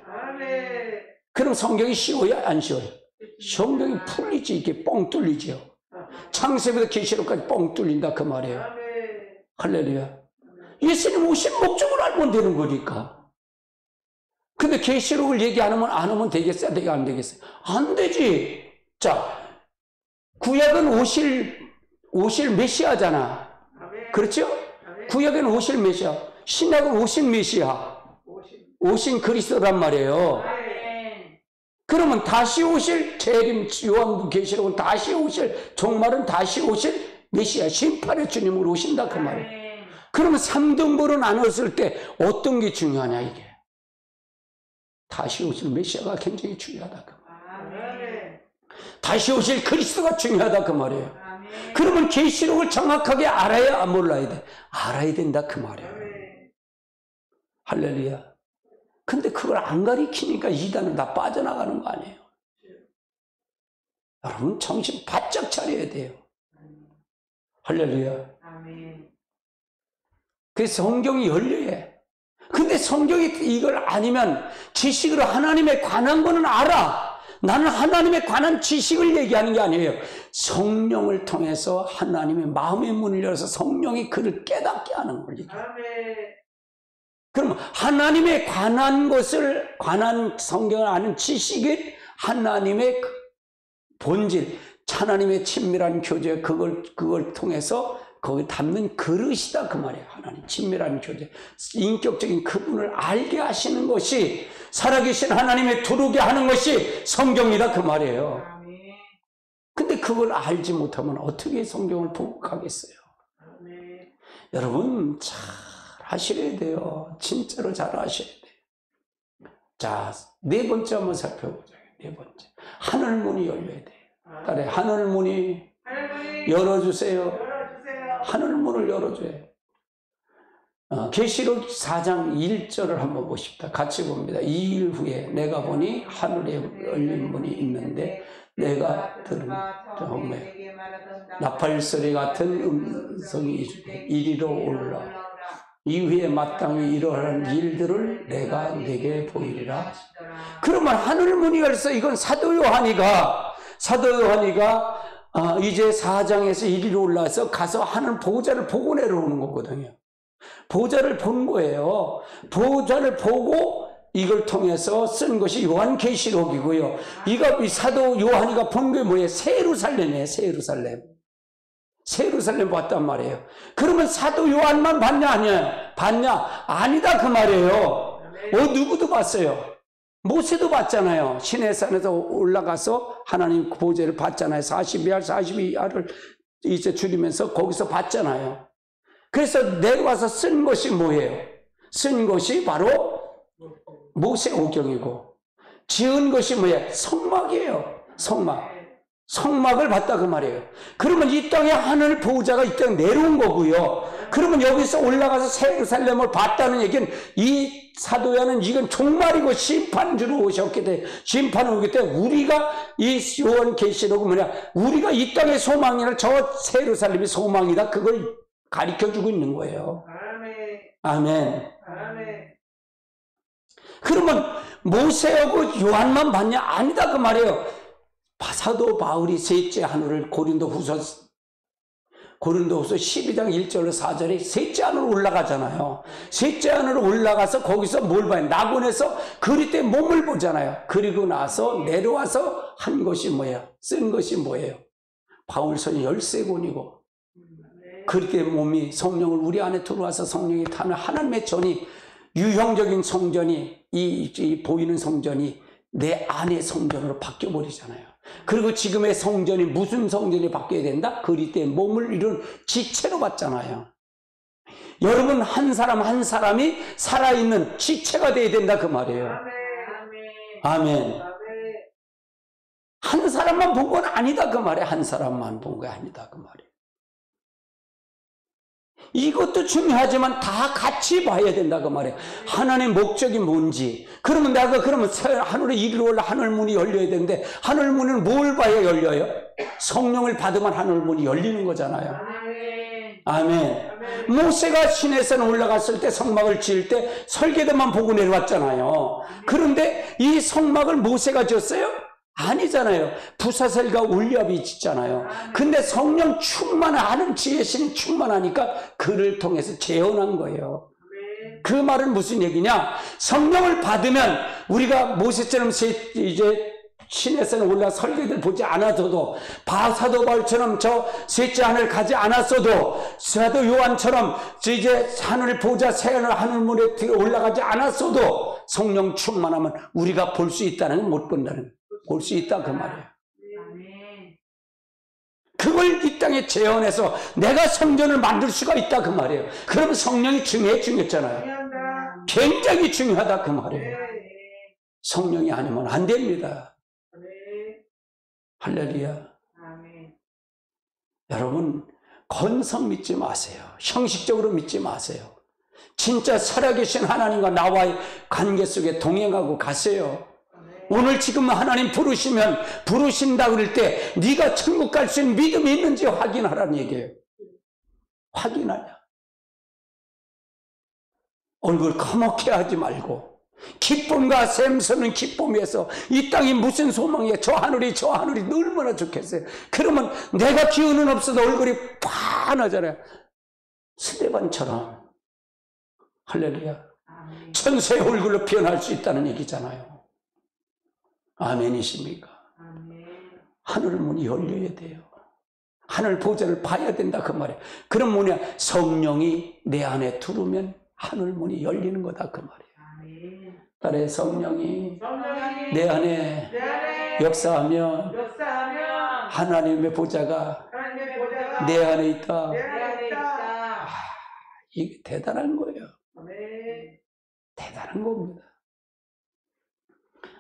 그럼 성경이 쉬워요? 안 쉬워요? 성경이 풀리지. 이게 뻥 뚫리죠. 창세부터 계시록까지 뻥 뚫린다 그 말이에요. 할렐루야. 예수님 오신 목적을 알면 되는 거니까. 근데 계시록을 얘기 안 하면 되겠어요? 내가 안 되겠어요? 안 되지. 자, 구약은 오실 메시아잖아. 그렇죠? 구약은 오실 메시아. 신약은 오신 메시아. 오신 그리스도란 말이에요. 그러면 다시 오실 재림, 요한복음 계시록은 다시 오실, 종말은 다시 오실 메시아, 심판의 주님으로 오신다 그 말이에요. 그러면 3등분으로 나눴을 때 어떤 게 중요하냐 이게. 다시 오실 메시아가 굉장히 중요하다 그 말이에요. 다시 오실 그리스도가 중요하다 그 말이에요. 그러면 계시록을 정확하게 알아야 몰라야 돼? 알아야 된다 그 말이에요. 할렐루야. 근데 그걸 안 가리키니까 이단은 다 빠져나가는 거 아니에요. 여러분 정신 바짝 차려야 돼요. 할렐루야. 그래서 성경이 열려야 해. 근데 성경이 이걸 아니면 지식으로 하나님에 관한 거는 알아. 나는 하나님에 관한 지식을 얘기하는 게 아니에요. 성령을 통해서 하나님의 마음의 문을 열어서 성령이 그를 깨닫게 하는 걸 얘기해요. 그러면 하나님에 관한 것을, 관한 성경을 아는 지식이 하나님의 본질, 하나님의 친밀한 교제, 그걸 통해서 거기 담는 그릇이다 그 말이에요. 하나님 친밀한 교제, 인격적인 그분을 알게 하시는 것이, 살아계신 하나님의 두루게 하는 것이 성경이다 그 말이에요. 근데 그걸 알지 못하면 어떻게 성경을 복하겠어요? 여러분 잘 하셔야 돼요. 진짜로 잘 하셔야 돼요. 자, 네 번째 한번 살펴보자. 네 번째, 하늘문이 열려야 돼요. 딸에 하늘문이 열어주세요. 하늘문을 열어줘요. 계시록 4장 1절을 한번 보십시다. 같이 봅니다. 2일 후에 내가 보니 하늘에 열린 문이 있는데 내가 들은 처음에 나팔소리 같은 음성이 이리로 올라 이후에 마땅히 이러한 일들을 내가 내게 보이리라. 그러면 하늘문이 열서 이건 사도 요한이가 이제 4장에서 이리로 올라서 가서 하늘 보좌를 보고 내려오는 거거든요. 보좌를 본 거예요. 보좌를 보고 이걸 통해서 쓴 것이 요한계시록이고요. 이거 사도 요한이가 본 게 뭐예요? 새 예루살렘이에요. 새 예루살렘 봤단 말이에요. 그러면 사도 요한만 봤냐 아니야? 봤냐? 아니다 그 말이에요. 누구도 봤어요. 모세도 봤잖아요. 시내산에서 올라가서 하나님 보좌를 봤잖아요. 42알을 이제 줄이면서 거기서 봤잖아요. 그래서 내려와서 쓴 것이 뭐예요? 쓴 것이 바로 모세오경이고, 지은 것이 뭐예요? 성막이에요. 성막을 봤다 그 말이에요. 그러면 이 땅에 하늘 보호자가 이 땅에 내려온 거고요. 그러면 여기서 올라가서 새 예루살렘을 봤다는 얘기는 이 사도야는 이건 종말이고 심판주로 오셨기 때문에, 심판을 오기 때문에 우리가 이 요한계시록은 뭐냐, 우리가 이 땅의 소망이나 저 새 예루살렘이 소망이다, 그걸 가르쳐주고 있는 거예요. 아멘. 아멘. 아멘. 그러면 모세하고 요한만 봤냐? 아니다 그 말이에요. 사도 바울이 셋째 하늘을 고린도후서 12장 1절로 4절에 셋째 하늘로 올라가잖아요. 셋째 하늘로 올라가서 거기서 뭘 봐요? 낙원에서 그리스도의 몸을 보잖아요. 그리고 나서 내려와서 한 것이 뭐예요? 쓴 것이 뭐예요? 바울서는 13권이고 그리스도의 몸이 성령을 우리 안에 들어와서 성령이 타는 하나님의 전이 유형적인 성전이 이 보이는 성전이 내 안의 성전으로 바뀌어버리잖아요. 그리고 지금의 성전이 무슨 성전이 바뀌어야 된다? 그리스도의 몸을 이룬 지체로 봤잖아요. 여러분 한 사람 한 사람이 살아있는 지체가 돼야 된다 그 말이에요. 아멘. 한 사람만 본 건 아니다 그 말이에요. 한 사람만 본 게 아니다 그 말이에요. 이것도 중요하지만 다 같이 봐야 된다 그 말이에요. 하나님의 목적이 뭔지. 그러면 내가 그러면 하늘에 이리로 올라 하늘문이 열려야 되는데 하늘문은 뭘 봐야 열려요? 성령을 받으면 하늘문이 열리는 거잖아요. 아멘. 모세가 시내산 올라갔을 때 성막을 지을 때 설계도만 보고 내려왔잖아요. 그런데 이 성막을 모세가 지었어요? 아니잖아요. 부사셀과 올리압이 짓잖아요. 근데 성령 충만하는 지혜신 충만하니까 그를 통해서 재현한 거예요. 그 말은 무슨 얘기냐? 성령을 받으면 우리가 모세처럼 이제 시내산에 올라 설계를 보지 않았어도 사도 바울처럼 저 셋째 하늘 가지 않았어도 사도 요한처럼 이제 하늘 보자 새 하늘문에 올라가지 않았어도 성령 충만하면 우리가 볼 수 있다는 건 못 본다는 거예요. 볼 수 있다 그 말이에요. 그걸 이 땅에 재현해서 내가 성전을 만들 수가 있다 그 말이에요. 그럼 성령이 중요했잖아요. 굉장히 중요하다 그 말이에요. 성령이 아니면 안 됩니다. 할렐루야. 여러분 건성 믿지 마세요. 형식적으로 믿지 마세요. 진짜 살아계신 하나님과 나와의 관계 속에 동행하고 가세요. 오늘 지금 하나님 부르신다 그럴 때 네가 천국 갈 수 있는 믿음이 있는지 확인하라는 얘기예요. 확인하냐. 얼굴 커멓게 하지 말고 기쁨과 샘서는 기쁨에서 이 땅이 무슨 소망이야. 저 하늘이 얼마나 좋겠어요. 그러면 내가 기운은 없어도 얼굴이 환하잖아요. 스데반처럼. 할렐루야. 천사의 얼굴로 변할 수 있다는 얘기잖아요. 아멘이십니까? 하늘 문이 열려야 돼요. 하늘 보좌를 봐야 된다 그 말이에요. 그럼 뭐냐? 성령이 내 안에 들어오면 하늘 문이 열리는 거다 그 말이에요. 따라해 성령이 내 안에 역사하면 하나님의 보좌가 내 안에 있다. 이게 대단한 거예요. 대단한 겁니다.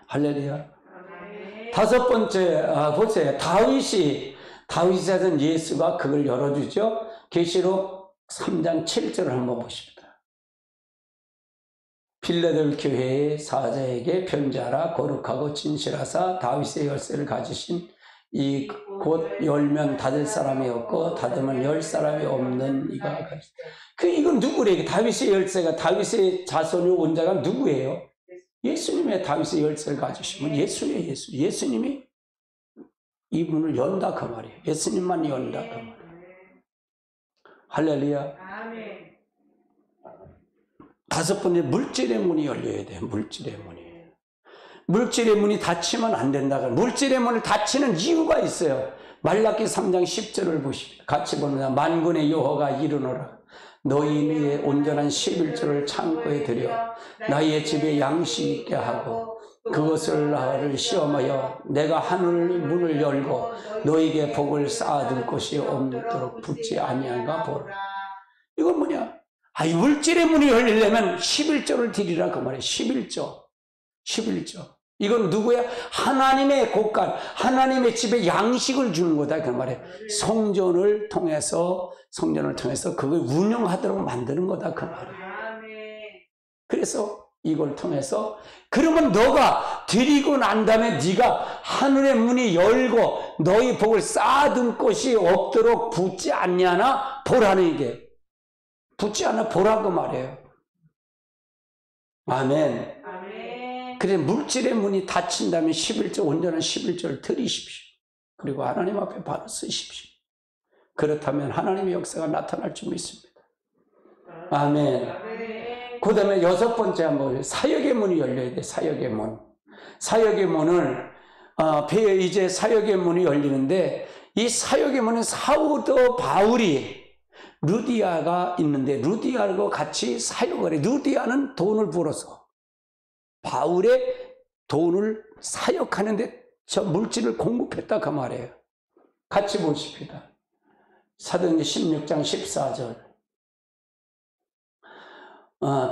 할렐루야. 다섯 번째 보세요. 다윗이 하던 예수가 그걸 열어주죠. 계시록 3장 7절을 한번 보십니다. 빌라델 교회의 사자에게 편지하라. 거룩하고 진실하사 다윗의 열쇠를 가지신 이 곧 열면 닫을 사람이 없고 닫으면 열 사람이 없는 이가 가지다. 이건 누구래요? 다윗의 열쇠가 다윗의 자손이 온 자가 누구예요? 예수님의 다윗의 열쇠를 가지시면 예수예요. 예수님이 이 문을 연다 그 말이에요. 예수님만 연다 그 말이에요. 할렐루야. 다섯 번째 물질의 문이 열려야 돼요. 물질의 문이. 물질의 문이 닫히면 안 된다. 물질의 문을 닫히는 이유가 있어요. 말라기 3장 10절을 보십시오. 같이 보느냐. 만군의 여호와가 이르노라. 너희의 온전한 11조를 창고에 들여 나의 집에 양식 있게 하고 그것을 나를 시험하여 내가 하늘 문을 열고 너에게 복을 쌓아둘 곳이 없도록 붙지 아니한가 보라. 이건 뭐냐? 이 물질의 문이 열리려면 11조를 드리라 그 말이에요. 11조. 이건 누구야? 하나님의 곳간, 하나님의 집에 양식을 주는 거다 그 말이에요. 성전을 통해서 그걸 운영하도록 만드는 거다 그 말이에요. 그래서 이걸 통해서 그러면 너가 드리고 난 다음에 네가 하늘의 문이 열고 너희 복을 쌓아둔 곳이 없도록 붙지 않냐나 보라는 게 붙지 않아 보라고 말해요. 아멘. 아멘. 그래서 물질의 문이 닫힌다면 11절, 온전한 11절을 드리십시오. 그리고 하나님 앞에 바로 쓰십시오. 그렇다면 하나님의 역사가 나타날 줄 믿습니다. 아멘. 아멘. 그 다음에 6번째 한번 사역의 문이 열려야 돼. 사역의 문. 사역의 문을 이제 사역의 문이 열리는데, 이 사역의 문은 사도 바울이 루디아가 있는데 루디아하고 같이 사역을 해. 루디아는 돈을 벌어서 바울의 돈을 사역하는데 저 물질을 공급했다 그 말이에요. 같이 보십시다. 사도행전 16장 14절.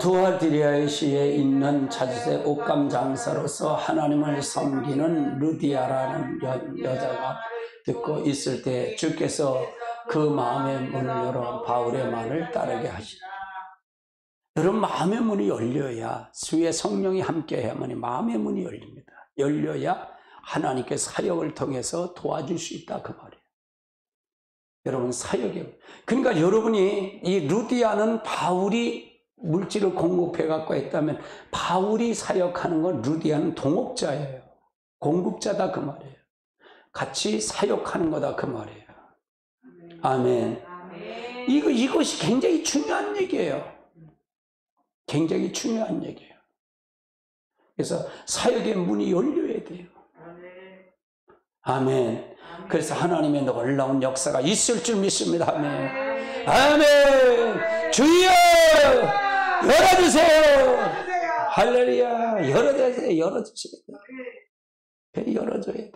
두아디리아시에 있는 자주색 옷감 장사로서 하나님을 섬기는 루디아라는 여자가 듣고 있을 때 주께서 그 마음의 문을 열어 바울의 말을 따르게 하시라. 여러분, 마음의 문이 열려야, 주의 성령이 함께해야만이 마음의 문이 열립니다. 열려야 하나님께 사역을 통해서 도와줄 수 있다 그 말이에요. 여러분, 사역이에요. 그러니까 여러분이 이 루디아는 바울이 물질을 공급해 갖고 했다면 바울이 사역하는 건 루디아는 동업자예요. 공급자다 그 말이에요. 같이 사역하는 거다 그 말이에요. 아멘. 아멘. 이것이 굉장히 중요한 얘기예요. 굉장히 중요한 얘기예요. 그래서 사역의 문이 열려야 돼요. 아멘. 그래서 하나님의 놀라운 역사가 있을 줄 믿습니다. 아멘. 아멘. 주여 열어주세요. 할렐루야. 열어주세요. 열어주세요. 열어줘야 돼.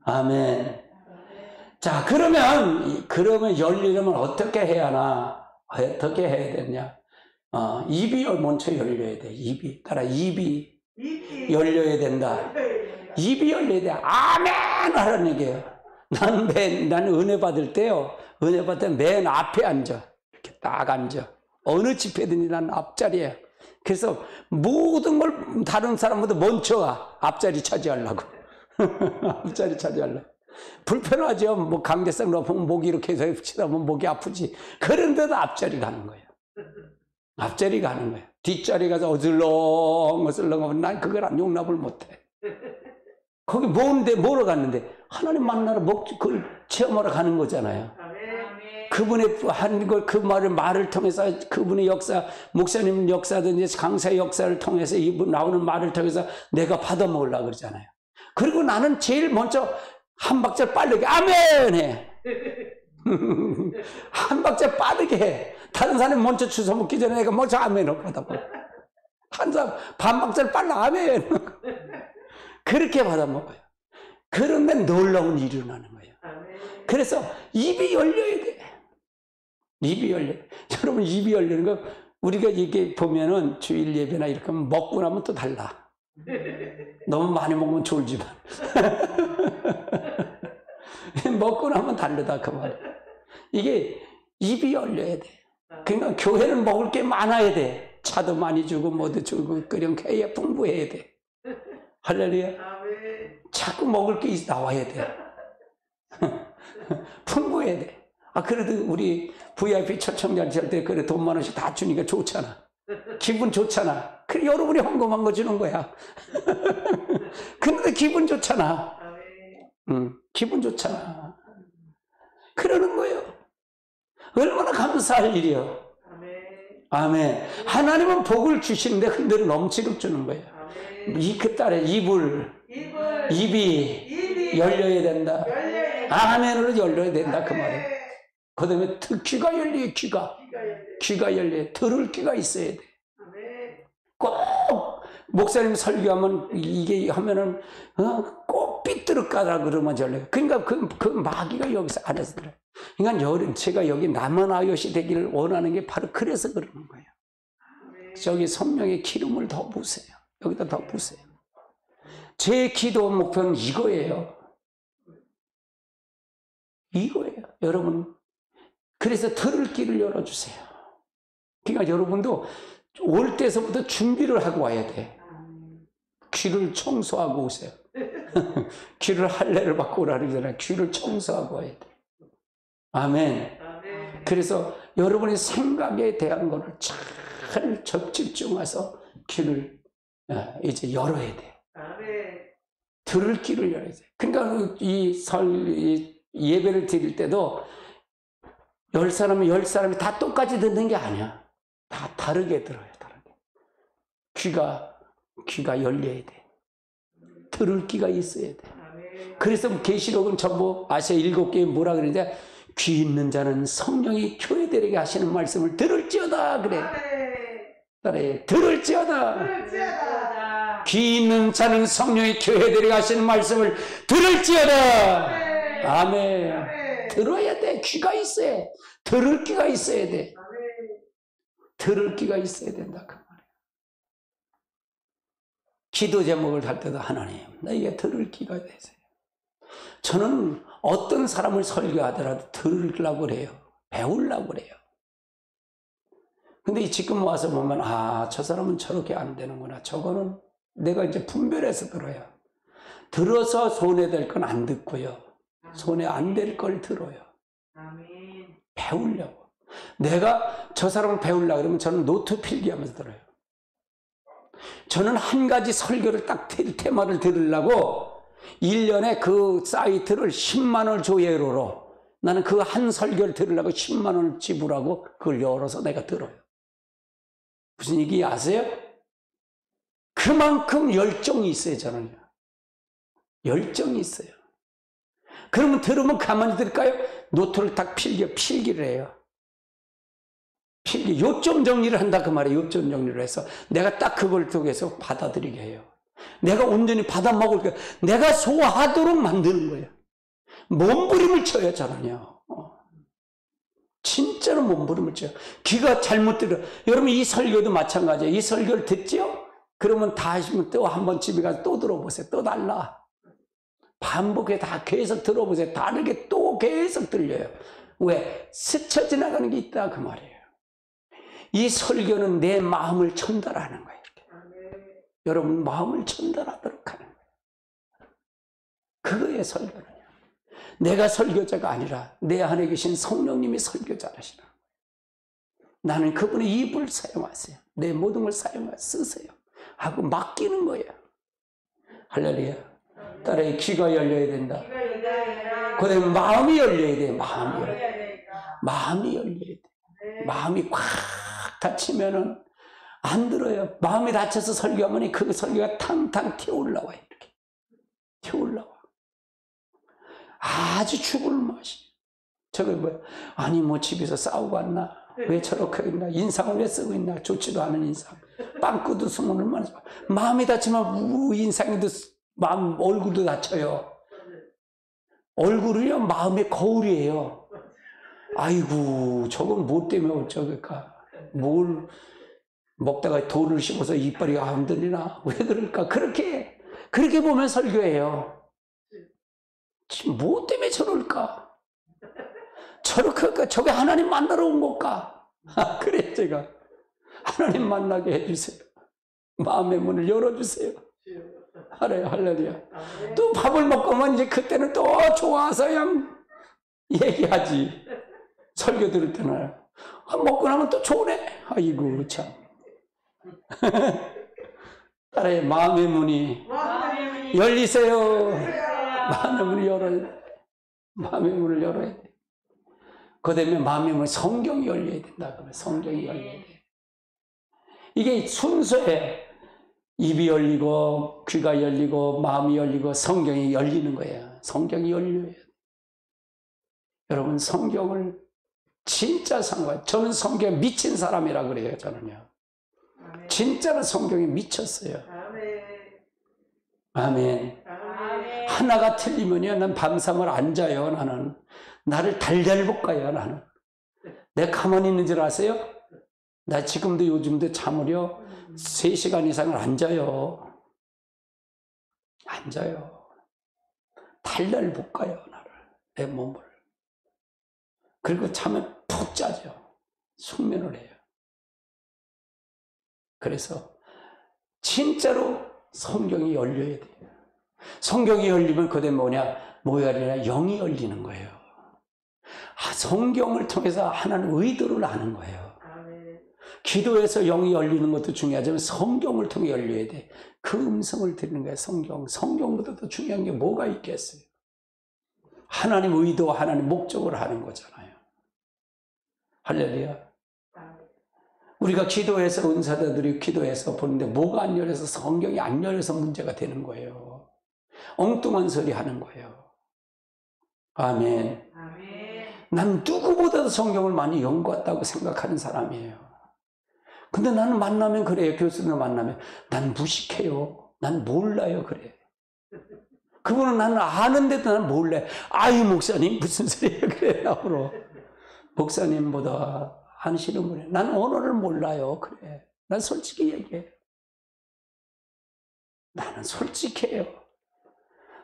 아멘. 자, 그러면 열리려면 어떻게 해야 하나? 어떻게 해야 되냐? 입이 먼저 열려야 돼. 입이. 따라 입이 열려야 된다. 입이 열려야 돼. 아멘! 하라는 얘기예요. 나는 은혜 받을 때요. 은혜 받을 때 맨 앞에 앉아. 이렇게 딱 앉아. 어느 집회든지 난 앞자리에. 그래서 모든 걸 다른 사람보다 먼저 가. 앞자리 차지하려고. 앞자리 차지하려고. 불편하죠. 뭐 강대상 높으면 목이 이렇게 해서 치다 보면 목이 아프지. 그런데도 앞자리 가는 거예요. 앞자리 가는 거예요. 뒷자리 가서 어슬렁어슬렁 하면 난 그걸 용납을 못해. 거기 뭐로 갔는데 하나님 만나러 그걸 체험하러 가는 거잖아요. 그분의 한 걸, 그 말을 통해서 그분의 역사, 목사님 역사든지 강사의 역사를 통해서 이분 나오는 말을 통해서 내가 받아 먹으려고 그러잖아요. 그리고 나는 제일 먼저 한 박자 빠르게 아멘 해. 한 박자 빠르게 해. 다른 사람이 먼저 주워 먹기 전에 내가 먼저 아멘을 받아 먹어. 한 사람 반 박자를 빨라 아멘. 그렇게 받아 먹어요. 그런데 놀라운 일이 일어나는 거예요. 그래서 입이 열려야 돼. 입이 열려. 여러분, 입이 열리는 거 우리가 이게 보면은 주일 예배나 이렇게 하면 먹고 나면 또 달라. 너무 많이 먹으면 졸지만. 먹고 나면 다르다 그 말. 이게 입이 열려야 돼. 그러니까 교회는 먹을 게 많아야 돼. 차도 많이 주고 뭐도 주고 그냥 해야 풍부해야 돼. 할렐루야. 자꾸 먹을 게 나와야 돼. 풍부해야 돼. 그래도 우리 VIP 초청자 할 때 그래 돈 10,000원씩 다 주니까 좋잖아. 기분 좋잖아. 그래 여러분이 헌금한 거 주는 거야. 근데 기분 좋잖아. 기분 좋잖아. 그러는 거예요. 얼마나 감사할 일이요. 아멘. 하나님은 복을 주시는데 그대로 넘치도록 주는 거예요. 그 딸에 입이 열려야 된다. 아멘으로 열려야 된다 그 말이에요. 그 다음에 귀가 열려요. 귀가 열려요. 들을 귀가 있어야 돼. 꼭 목사님 설교하면 이게 하면은 꼭 삐뚤어 까라 그러면 열려요. 그러니까 그 마귀가 여기서 안에서 들어요. 그러니까 제가 여기 남은 아이옷이 되기를 원하는 게 바로 그래서 그러는 거예요. 저기 성령의 기름을 더 부으세요. 여기다 더 부으세요. 제 기도 목표는 이거예요. 이거예요. 여러분. 그래서 들을 길을 열어주세요. 그러니까 여러분도 올 때서부터 준비를 하고 와야 돼. 귀를 청소하고 오세요. 귀를 할례를 받고 오라 그러잖아요. 귀를 청소하고 와야 돼. 아멘. 그래서 여러분의 생각에 대한 것을 잘 집중해서 귀를 이제 열어야 돼. 들을 귀를 열어야 돼. 그러니까 이 예배를 드릴 때도 10사람이 다 똑같이 듣는 게 아니야. 다 다르게 들어요. 다르게. 귀가 열려야 돼. 들을 귀가 있어야 돼. 그래서 계시록은 전부 아시아 7개에 뭐라 그러는데 귀 있는 자는 성령이 교회들에게 하시는 말씀을 들을지어다 그래. 그래. 들을지어다. 귀 있는 자는 성령이 교회들에게 하시는 말씀을 들을지어다. 아멘. 들어야 돼. 귀가 있어야 돼. 들을 귀가 있어야 돼. 들을 귀가 있어야 된다 그 말이야. 기도 제목을 할 때도 하나님 나에게 들을 귀가 되세요. 저는 어떤 사람을 설교하더라도 들으려고 그래요. 배우려고 그래요. 근데 지금 와서 보면 저 사람은 저렇게 안 되는구나. 저거는 내가 이제 분별해서 들어요. 들어서 손해될 건 안 듣고요. 손해 안 될 걸 들어요. 배우려고. 내가 저 사람을 배우려고 그러면 저는 노트 필기하면서 들어요. 저는 한 가지 설교를 딱 테마를 들으려고 1년에 그 사이트를 10만 원 조회료로 나는 그 한 설교를 들으려고 10만 원을 지불하고 그걸 열어서 내가 들어요. 무슨 얘기 아세요? 그만큼 열정이 있어요. 저는요. 열정이 있어요. 그러면 들으면 가만히 들을까요? 노트를 딱 필기를 해요. 요점 정리를 한다 그 말이에요. 요점 정리를 해서 내가 딱 그걸 통해서 받아들이게 해요. 내가 온전히 받아먹을 거 내가 소화하도록 만드는 거예요. 몸부림을 쳐요. 저는요. 진짜로 몸부림을 쳐요. 귀가 잘못 들어. 여러분 이 설교도 마찬가지예요. 이 설교를 듣죠? 그러면 다 하시면 또 한번 집에 가서 또 들어보세요. 또 달라. 반복해 다 계속 들어보세요. 다르게 또 계속 들려요. 왜? 스쳐 지나가는 게 있다 그 말이에요. 이 설교는 내 마음을 전달하는 거예요. 이렇게. 여러분 마음을 전달하도록 하는 거예요. 그거의 설교는요. 내가 설교자가 아니라 내 안에 계신 성령님이 설교자라시라. 나는 그분의 입을 사용하세요. 내 모든 걸 쓰세요. 하고 맡기는 거예요. 할렐루야. 딸의 귀가 열려야 된다. 그다음에 마음이 열려야 돼. 마음이 열려야 돼. 마음이 꽉 닫히면은 안 들어요. 마음이 닫혀서 설교하면 그 설교가 탕탕 튀어올라와요. 이렇게 튀어올라와. 아주 죽을 맛이. 저거 뭐야? 아니 뭐 집에서 싸우고 왔나? 왜 저렇게 있나? 인상을 왜 쓰고 있나? 좋지도 않은 인상. 빵꾸도 숨은 얼마나 좋아. 마음이 닫히면 인상이도 마음 얼굴도 닫혀요. 얼굴은요 마음의 거울이에요. 아이고 저건 뭐 때문에 어쩌겠까? 뭘 먹다가 돌을 씹어서 이빨이 안 들리나? 왜 그럴까? 그렇게 보면 설교해요. 뭐 때문에 저럴까? 저렇게 저게 하나님 만나러 온 걸까? 그래 제가 하나님 만나게 해주세요. 마음의 문을 열어주세요. 할렐루야. 또 밥을 먹고만 이제 그때는 또 좋아서 그냥 얘기하지. 설교 들을 때는 먹고 나면 또 좋네. 아이고 참. 딸의 마음의 문이 열리세요. 마음의 문을 열어야 돼. 마음의 문을 열어야 돼. 그 다음에 마음의 문, 성경이 열려야 된다. 그러면 성경이 열려야 돼. 이게 순서에 입이 열리고 귀가 열리고 마음이 열리고 성경이 열리는 거예요. 성경이 열려야 돼. 여러분 성경을 진짜 저는 성경에 미친 사람이라 그래요. 저는요. 진짜로 성경에 미쳤어요. 아멘. 하나가 틀리면요, 난 밤잠을 안 자요. 나를 달달 볶아요. 나는. 내가 가만히 있는 줄 아세요? 나 지금도 요즘도 잠을요 3시간 이상을 안 자요. 안 자요. 달달 볶아요. 나를. 내 몸을. 그리고 잠을 푹 자죠. 숙면을 해요. 그래서 진짜로 성경이 열려야 돼요. 성경이 열리면 그게 뭐냐? 뭐가 아니라 영이 열리는 거예요. 성경을 통해서 하나님 의도를 아는 거예요. 아멘. 기도에서 영이 열리는 것도 중요하지만 성경을 통해 열려야 돼. 그 음성을 들는 거예요. 성경보다 더 중요한 게 뭐가 있겠어요? 하나님 의도, 하나님 목적을 하는 거잖아요. 할렐루야. 우리가 기도해서 은사자들이 기도해서 보는데 뭐가 안 열려서 성경이 안 열려서 문제가 되는 거예요. 엉뚱한 소리 하는 거예요. 아멘. 아멘. 난 누구보다도 성경을 많이 연구했다고 생각하는 사람이에요. 근데 나는 만나면 그래요. 교수들 만나면 난 무식해요. 난 몰라요. 그래. 그분은 나는 아는데도 난 몰라요. 아유 목사님 무슨 소리예요. 그래. 앞으로 목사님보다 아시는 분이에요. 난 언어를 몰라요. 그래. 난 솔직히 얘기해요. 나는 솔직해요.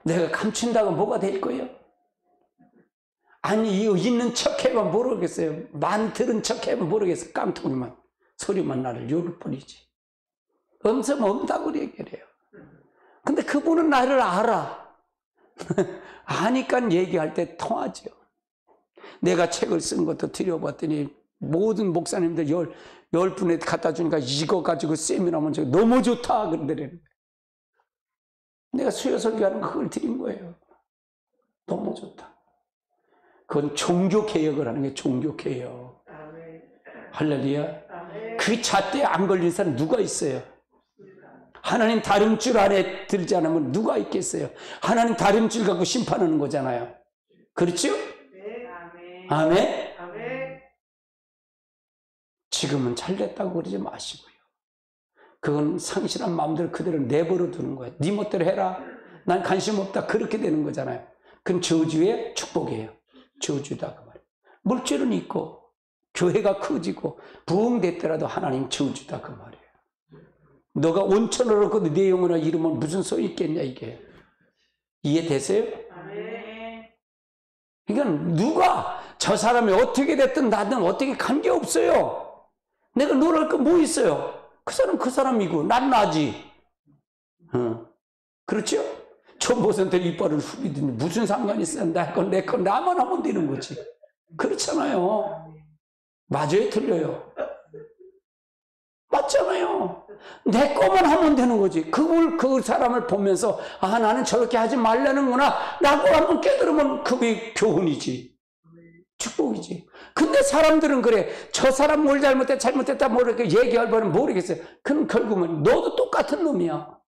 내가 감춘다고 뭐가 될 거예요? 아니 있는 척해면 모르겠어요. 만 들은 척해면 모르겠어요. 깡통이만 소리만 나를 요를 뿐이지. 엄청 없다고 얘기를 해요. 근데 그분은 나를 알아. 아니까 얘기할 때 통하죠. 내가 책을 쓴 것도 들여봤더니 모든 목사님들 10분에 갖다 주니까 이거 가지고 세미나면 너무 좋다 그러더래요. 내가 수요 설교하는 거 그걸 드린 거예요. 너무 좋다. 그건 종교개혁을 하는 게 종교개혁. 할렐루야. 그 잣대에 안 걸린 사람 누가 있어요? 하나님 다름줄 안에 들지 않으면 누가 있겠어요? 하나님 다름줄 갖고 심판하는 거잖아요. 그렇죠? 아멘. 지금은 잘 됐다고 그러지 마시고요. 그건 상실한 마음대로 그대로 내버려 두는 거예요. 네 멋대로 해라. 난 관심 없다. 그렇게 되는 거잖아요. 그건 저주의 축복이에요. 저주다 그 말이에요. 물질은 있고 교회가 커지고 부흥됐더라도 하나님 저주다 그 말이에요. 너가 온천을 얻고 네 영혼을 잃으면 무슨 소용이 있겠냐 이게. 이해되세요? 그러니까 누가 저 사람이 어떻게 됐든 나든 어떻게 관계없어요. 내가 놀랄 거 뭐 있어요? 그 사람 그 사람이고 난 나지. 그렇죠? 천보선들 이빨을 후비더니 무슨 상관이 있어요? 내 건 나만 하면 되는 거지. 그렇잖아요. 맞아요? 틀려요? 맞잖아요. 내 거만 하면 되는 거지. 그 사람을 보면서 아 나는 저렇게 하지 말라는구나 라고 한번 깨달으면 그게 교훈이지. 축복이지. 근데 사람들은 그래. 저 사람 뭘 잘못했다 모르겠고 얘기할 바는 모르겠어요. 그럼 결국은 너도 똑같은 놈이야.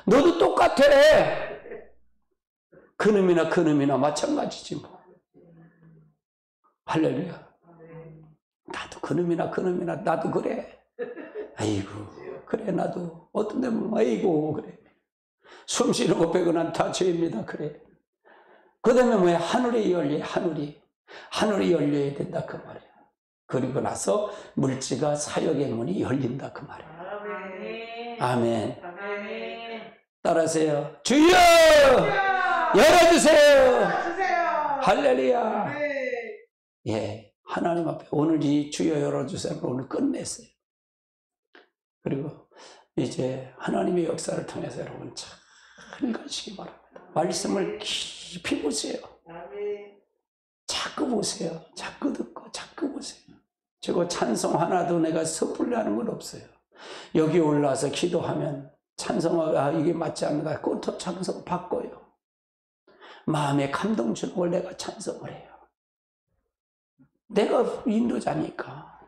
너도 똑같아. 그놈이나 마찬가지지 뭐. 할렐루야. 나도 그놈이나 나도 그래. 아이고 그래 나도 어떤 데는 아이고 그래. 숨 쉬는 거 빼고는 다 죄입니다. 그래. 그 다음에 뭐야? 하늘이 열려야 된다 그 말이야. 그리고 나서 물질과 사역의 문이 열린다 그 말이야. 아멘. 따라하세요. 주여 열어주세요. 할렐루야. 예, 하나님 앞에 오늘 이 주여 열어주세요. 오늘 끝냈어요. 그리고 이제 하나님의 역사를 통해서 여러분 잘 가시기 바랍니다. 말씀을 깊이 보세요. 자꾸 보세요. 자꾸 듣고 자꾸 보세요. 저거 찬송 하나도 내가 섣불리 하는 건 없어요. 여기 올라와서 기도하면 찬송가 이게 맞지 않는다. 그것도 찬송 바꿔요. 마음에 감동 주는 걸 내가 찬송을 해요. 내가 인도자니까.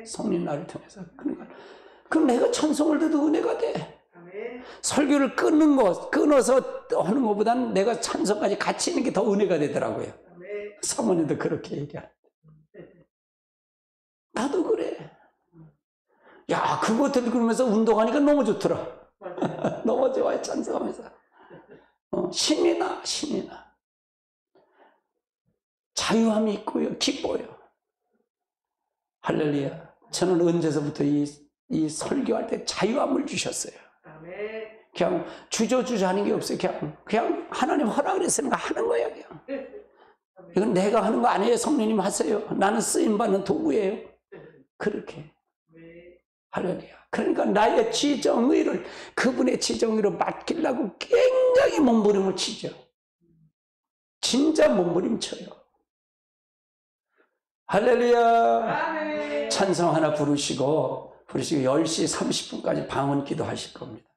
성령 나를 통해서. 그러니까 그럼 내가 찬송을 해도 은혜가 돼. 설교를 끊어서 하는 것보다는 내가 찬송까지 같이 있는 게 더 은혜가 되더라고요. 사모님도 그렇게 얘기하는데. 나도 그래. 야, 그거 들으면서 운동하니까 너무 좋더라. 너무 좋아요, 찬송하면서. 신이 나. 자유함이 있고요, 기뻐요. 할렐루야. 저는 언제서부터 이 설교할 때 자유함을 주셨어요. 그냥 주저주저 하는 게 없어요. 그냥 하나님 허락을 했으니까 하는 거예요, 그냥. 이건 내가 하는 거 아니에요. 성령님 하세요. 나는 쓰임받는 도구예요. 그렇게. 할렐루야. 그러니까 나의 지정의를 그분의 지정의로 맡기려고 굉장히 몸부림을 치죠. 진짜 몸부림 쳐요. 할렐루야. 아멘. 찬송 하나 부르시고 10시 30분까지 방언 기도하실 겁니다.